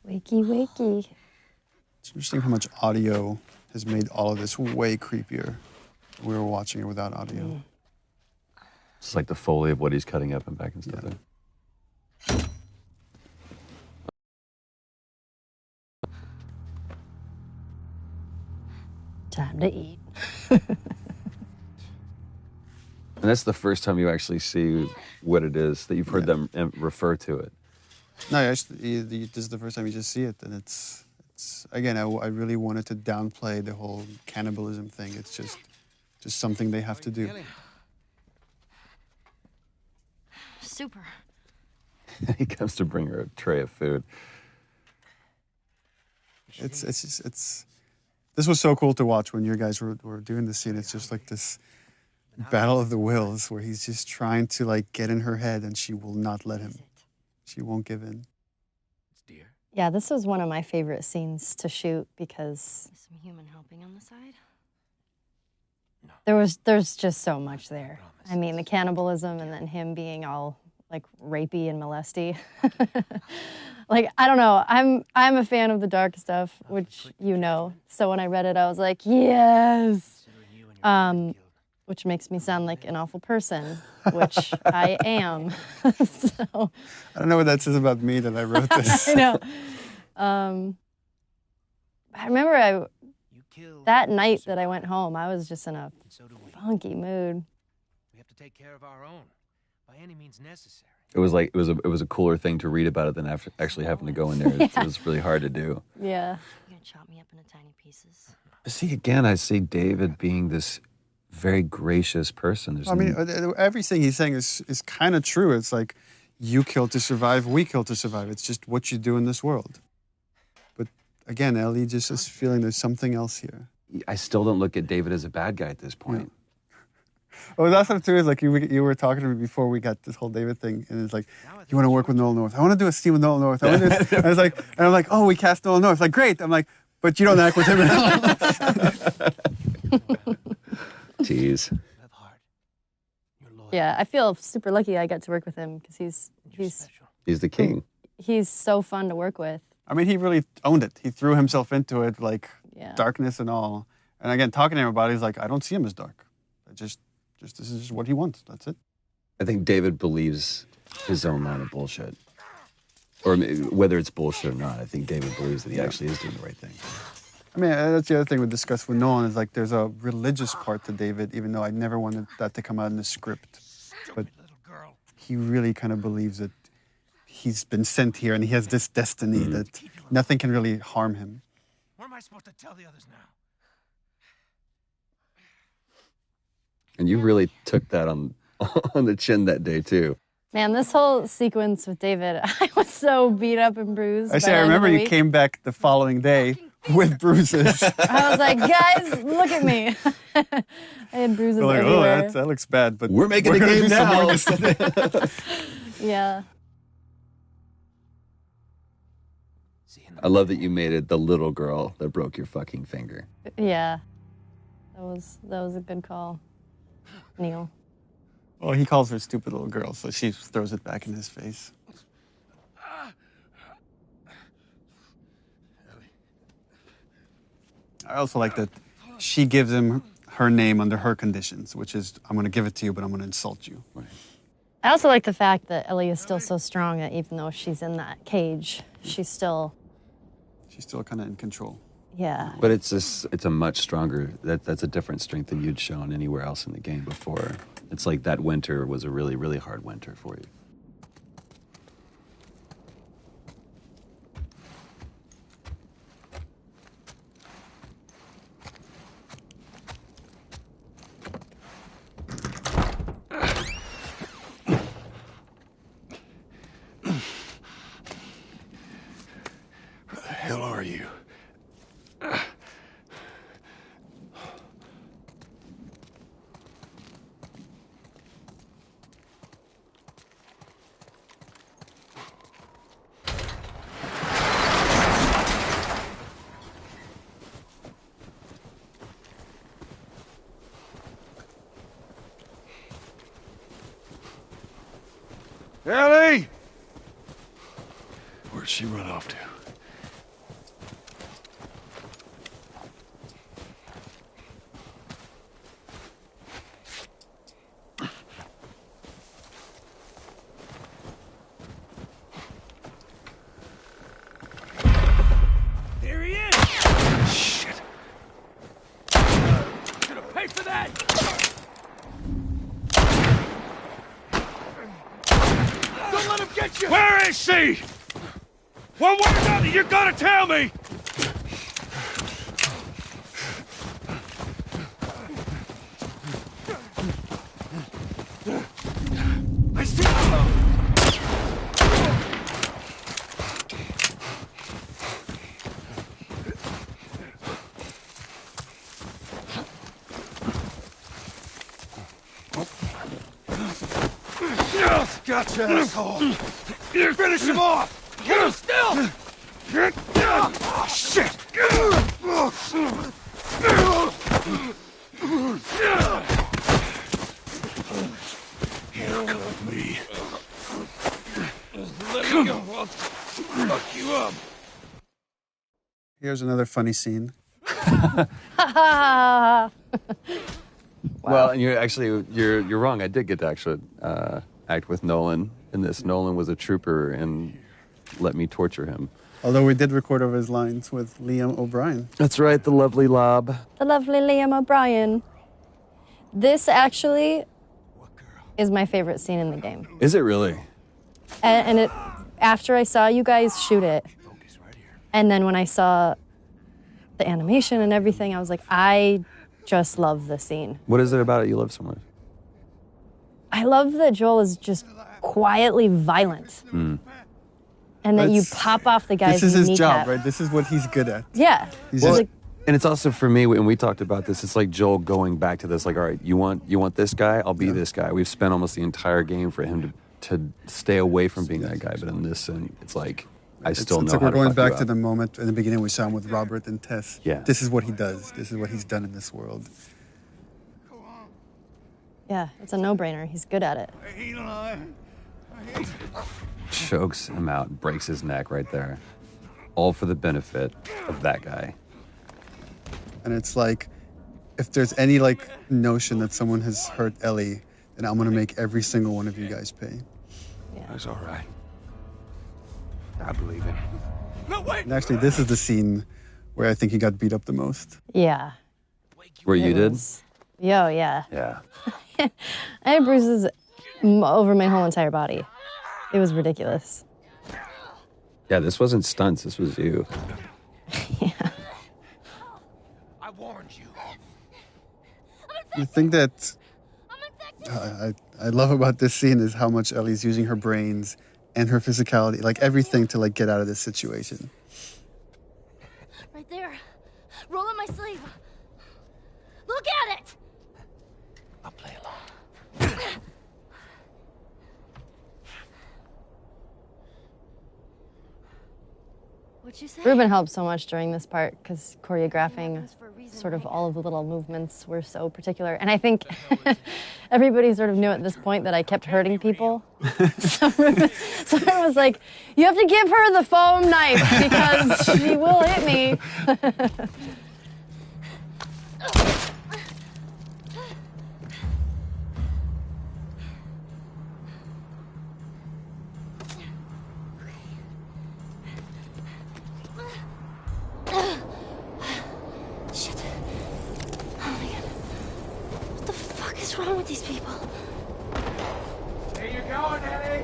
Wakey, wakey. It's interesting how much audio has made all of this way creepier. We were watching it without audio. It's like the Foley of what he's cutting up and back and stuff. Yeah. Time to eat. And that's the first time you actually see what it is that you've heard them refer to it. No, actually, this is the first time you just see it, and it's again, I really wanted to downplay the whole cannibalism thing. It's just something they have to do. Super. He comes to bring her a tray of food. This was so cool to watch when you guys were doing the scene. It's just like this battle of the wills where he's just trying to like get in her head, and she will not let him. She won't give in. Yeah, this was one of my favorite scenes to shoot because Some human helping on the side? there's just so much there. I mean, the cannibalism and then him being all like rapey and molesty. Like, I don't know. I'm a fan of the dark stuff, which you know. So when I read it, I was like, yes. Which makes me sound like an awful person, which I am. So I don't know what that says about me that I wrote this. I know. I remember that night that I went home, I was just in a funky mood. We have to take care of our own by any means necessary. It was like it was a cooler thing to read about it than actually having to go in there. It was really hard to do. Yeah. You're gonna chop me up into tiny pieces. See, again, I see David being this very gracious person. I mean, everything he's saying is kind of true. It's like, you kill to survive, we kill to survive. It's just what you do in this world. But again, Ellie just is feeling there's something else here. I still don't look at David as a bad guy at this point. Well, that's what too is like you were talking to me before we got this whole David thing, and it's like, you want to work with Nolan North? I want to do a scene with Nolan North. I want to do this. And I was like, and I'm like, oh, we cast Nolan North. Like, great. I'm like, but you don't act with him at all. Jeez. Yeah, I feel super lucky I got to work with him because he's the king. He's so fun to work with. I mean, he really owned it. He threw himself into it, like darkness and all. And again, talking to him about it, he's like, I don't see him as dark. This is just what he wants. That's it. I think David believes his own line of bullshit. Or whether it's bullshit or not, I think David believes that he actually is doing the right thing. I mean, that's the other thing we discussed with Nolan is like there's a religious part to David, even though I never wanted that to come out in the script. But he really kind of believes that he's been sent here and he has this destiny that nothing can really harm him. What am I supposed to tell the others now? And you really took that on the chin that day, too. Man, this whole sequence with David, I was so beat up and bruised. I remember you came back the following day with bruises. I was like, guys, look at me. I had bruises We're like, everywhere. oh, that looks bad, but we're making a game now. Yeah. I love that you made it the little girl that broke your fucking finger. Yeah. That was a good call, Neil. Well, he calls her stupid little girl, so she throws it back in his face. I also like that she gives him her name under her conditions, which is, I'm going to give it to you, but I'm going to insult you. Right. I also like the fact that Ellie is still so strong that even though she's in that cage, she's still kind of in control. Yeah. But it's a much stronger, that's a different strength than you'd shown anywhere else in the game before. It's like that winter was a really, really hard winter for you. Where the hell are you? Ellie! Where'd she run off to? There he is! Shit. Gonna pay for that! Don't let him get you! Where is she? One way or another, you gotta tell me! I see her! Gotcha, asshole! Finish him off! Get him still! Oh, shit! Handcuff me. Let me go, I'll fuck you up. Here's another funny scene. Well, and you're wrong. I did get to actually act with Nolan in this. Nolan was a trooper and let me torture him. Although we did record over his lines with Liam O'Brien. That's right, the lovely Lob. The lovely Liam O'Brien. This actually is my favorite scene in the game. Is it really? And it, after I saw you guys shoot it, and then when I saw the animation and everything, I was like, I just love this scene. What is it about it you love so much? I love that Joel is just quietly violent. And then you pop off the guy's This is his kneecap. job, right? This is what he's good at. Yeah. He's Well, just, and it's also for me when we talked about this, it's like Joel going back to this, like, all right, you want this guy, I'll be this guy. We've spent almost the entire game for him to stay away from being that guy, but in this, and it's like I still it's know like how we're to going fuck you back to up. the moment in the beginning we saw him with Robert and Tess. Yeah. This is what he does. This is what he's done in this world. Yeah, it's a no-brainer. He's good at it. Chokes him out, and breaks his neck right there, all for the benefit of that guy. And it's like, if there's any like notion that someone has hurt Ellie, then I'm gonna make every single one of you guys pay. That's all right. I believe it. No, wait! And actually, this is the scene where I think he got beat up the most. Yeah. Where you did? Yo, yeah. Yeah. I had bruises over my whole entire body. It was ridiculous. Yeah, this wasn't stunts, this was you. I warned you. The thing that I love about this scene is how much Ellie's using her brains and her physicality, like everything to like get out of this situation. Right there. Roll up my sleeve. Look at it! I'll play along. What'd you say? Ruben helped so much during this part because choreographing sort of all of the little movements were so particular. And I think everybody sort of knew at this point that I kept hurting people. So Ruben was like, you have to give her the foam knife because she will hit me. Shit. Oh my god. What the fuck is wrong with these people? There you go, Nelly.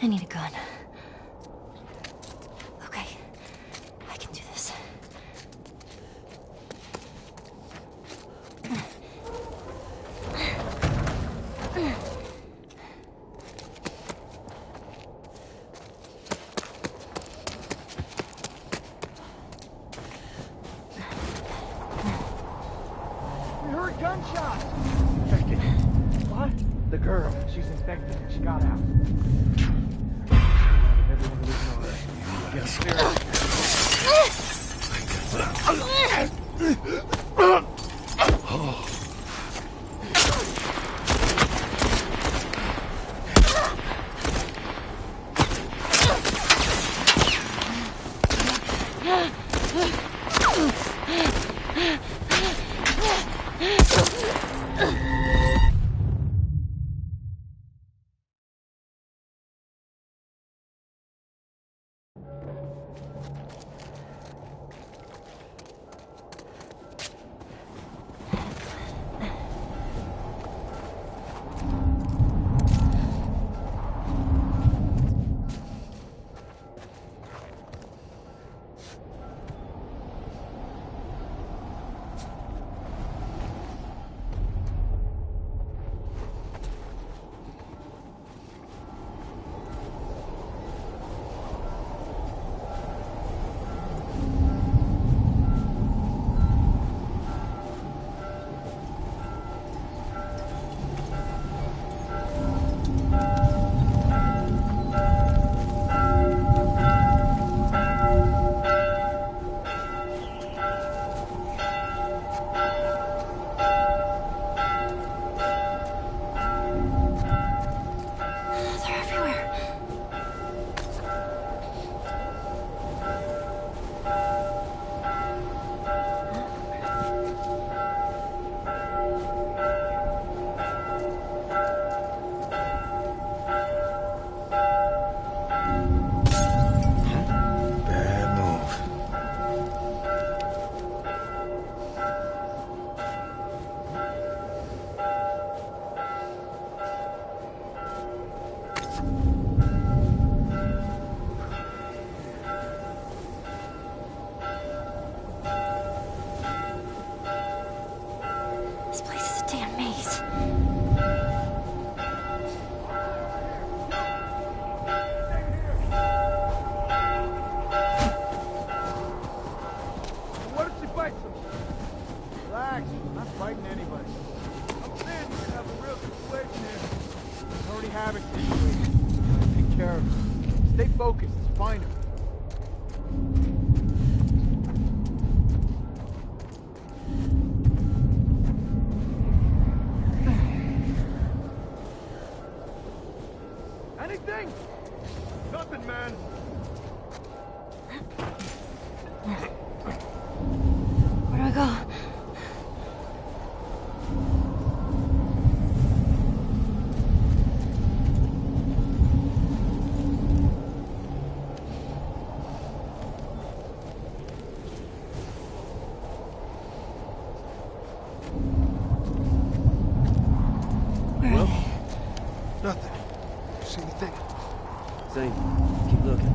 I need a gun. Okay. I can do this. We heard gunshots! Infected. What? The girl. She's infected and she got out. Everyone losing already. They're everywhere. Bad move. Take care of her. Stay focused. Find her. Anything? Nothing, man. Where do I go? Nothing. See anything? Same. Keep looking.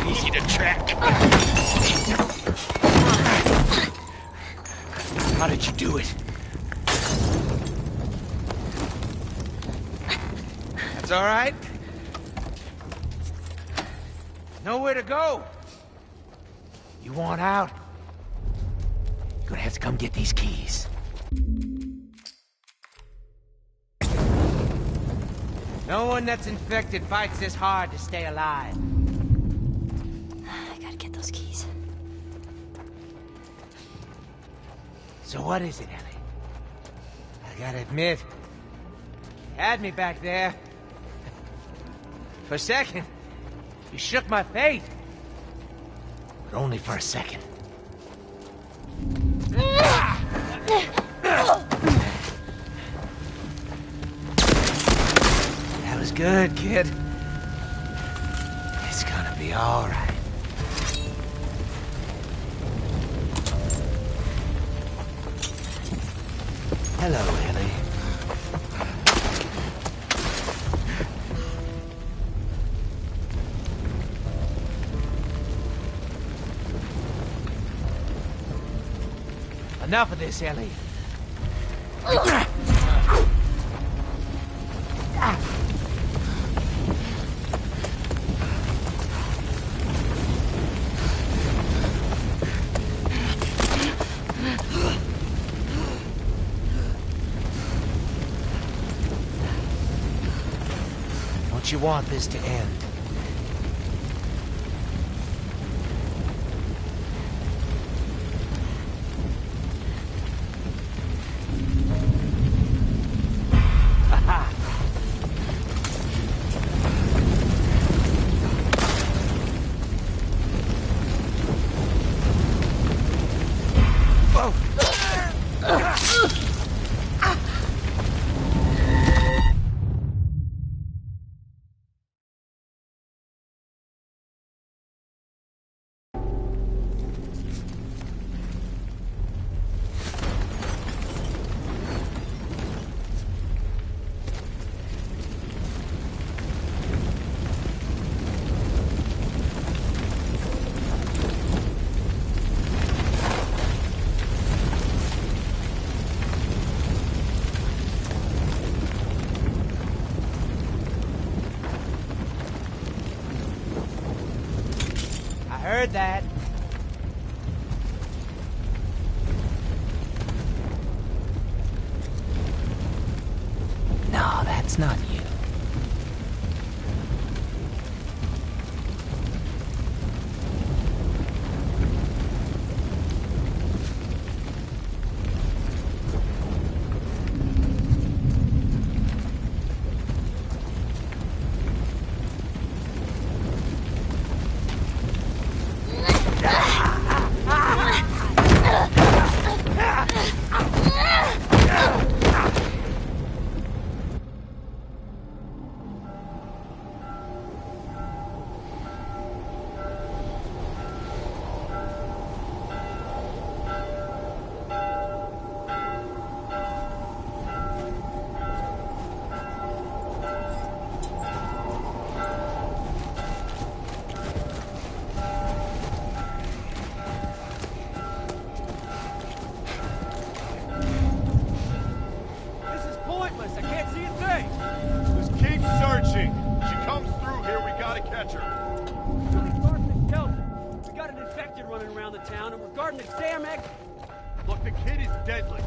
Easy to track. How did you do it? That's all right. Nowhere to go. You want out? You're gonna have to come get these keys. No one that's infected fights this hard to stay alive. I gotta get those keys. So what is it, Ellie? I gotta admit, you had me back there. For a second, you shook my faith. But only for a second. That was good, kid. It's gonna be all right. Hello, Ellie. Enough of this, Ellie. Don't you want this to end? Heard that. No, that's not you. around the town, and we're guarding the damn exit. Look, the kid is deadly.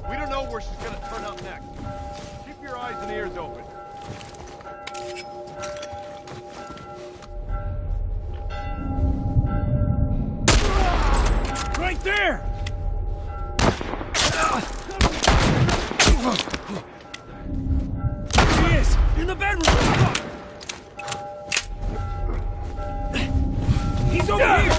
We don't know where she's gonna turn up next. Keep your eyes and ears open. Right there! There he is! In the bedroom! He's over here!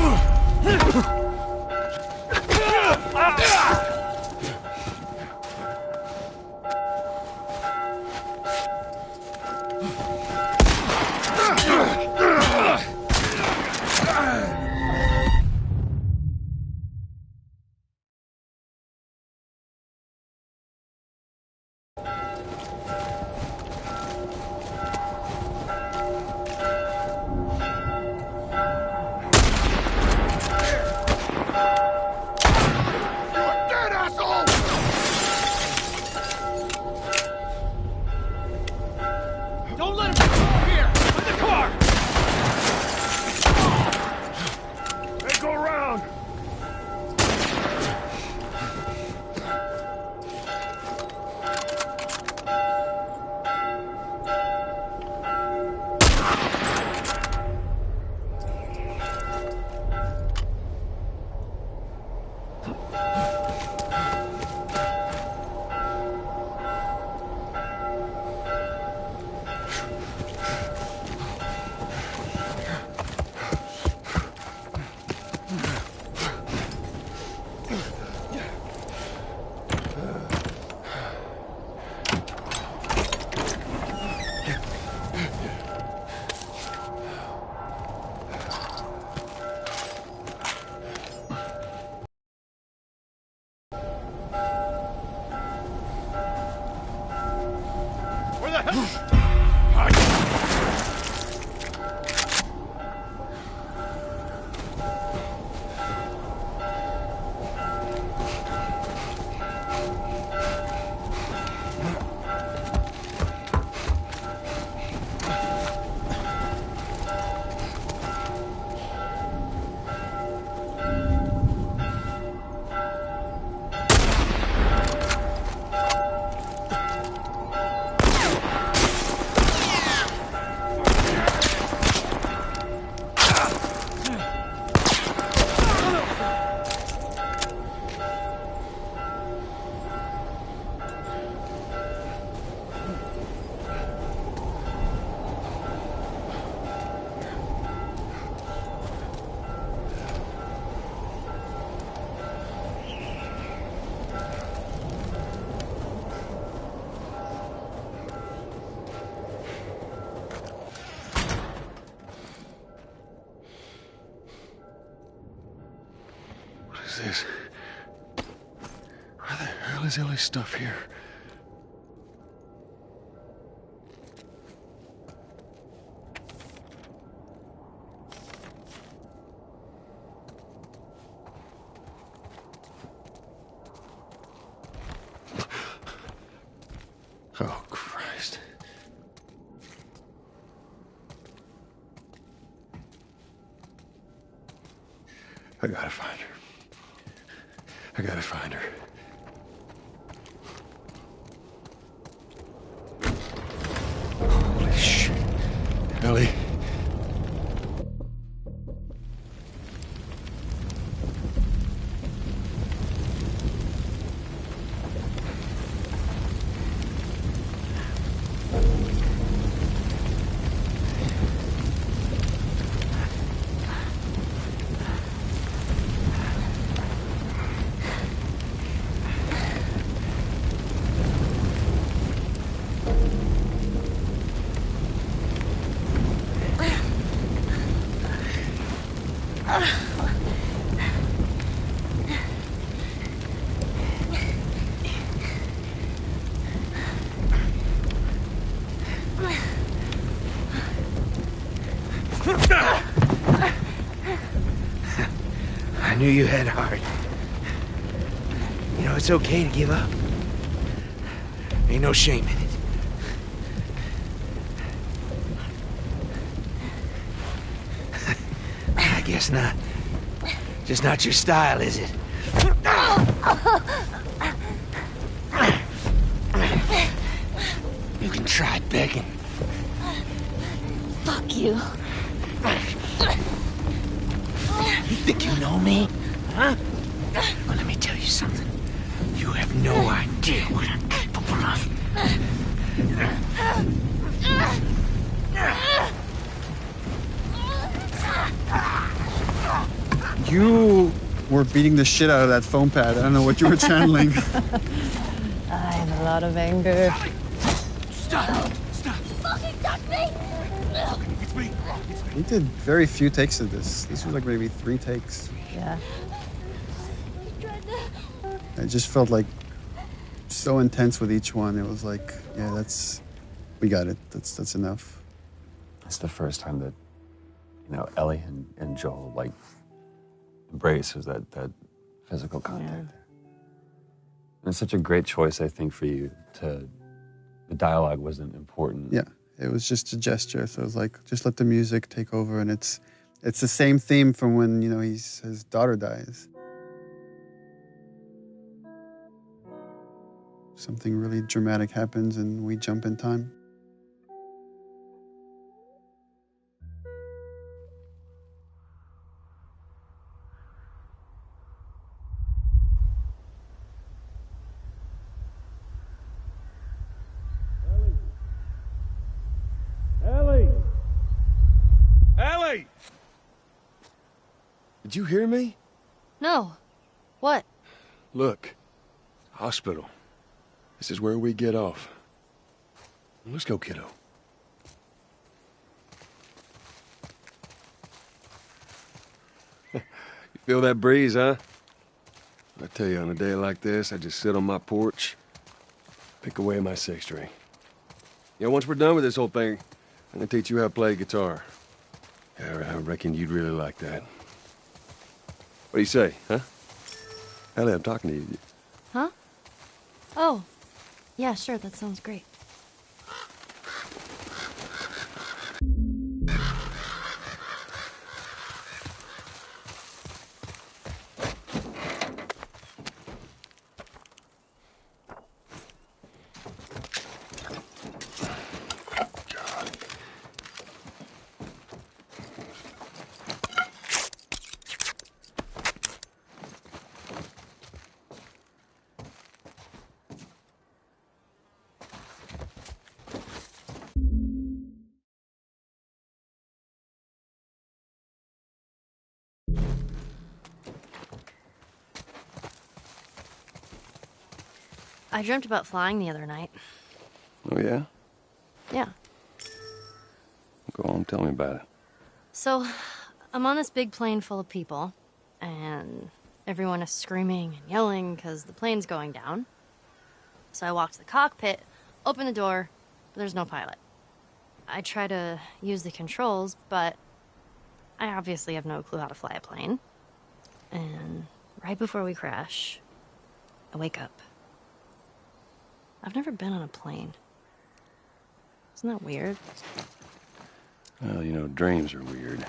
Don't let him go here! In the car! Hey, go around! Where the hell? What is this? Where the hell is Ellie's stuff here? Oh, Christ. I gotta find her. I gotta find her. Holy shit. Ellie. I knew you had heart. You know, it's okay to give up. Ain't no shame in it. I guess not. Just not your style, is it? You can try begging. Fuck you. You think you know me? Huh? Well, let me tell you something. You have no idea what I'm capable of. You were beating the shit out of that foam pad. I don't know what you were channeling. I have a lot of anger. Stop! Stop! You fucking touched me! It's me! We did very few takes of this. This was like maybe 3 takes. Yeah. It just felt like so intense with each one. It was like, yeah, we got it. That's enough. It's the first time that, Ellie and Joel, like, embraces that physical contact. Yeah. And it's such a great choice, I think, for you the dialogue wasn't important. Yeah, it was just a gesture. So it was like, just let the music take over. And it's the same theme from when, his daughter dies. Something really dramatic happens and we jump in time. Ellie! Ellie! Did you hear me? No. What? Look, hospital. This is where we get off. Let's go, kiddo. You feel that breeze, huh? I tell you, on a day like this, I just sit on my porch, pick away at my six string. Once we're done with this whole thing, I'm gonna teach you how to play guitar. Yeah, I reckon you'd really like that. What do you say, huh? Ellie, I'm talking to you. Huh? Oh. Yeah, sure, that sounds great. I dreamt about flying the other night. Oh, yeah? Yeah. Go on, tell me about it. So, I'm on this big plane full of people, and everyone is screaming and yelling because the plane's going down. So I walk to the cockpit, open the door, but there's no pilot. I try to use the controls, but I obviously have no clue how to fly a plane. And right before we crash, I wake up. I've never been on a plane. Isn't that weird? Well, dreams are weird.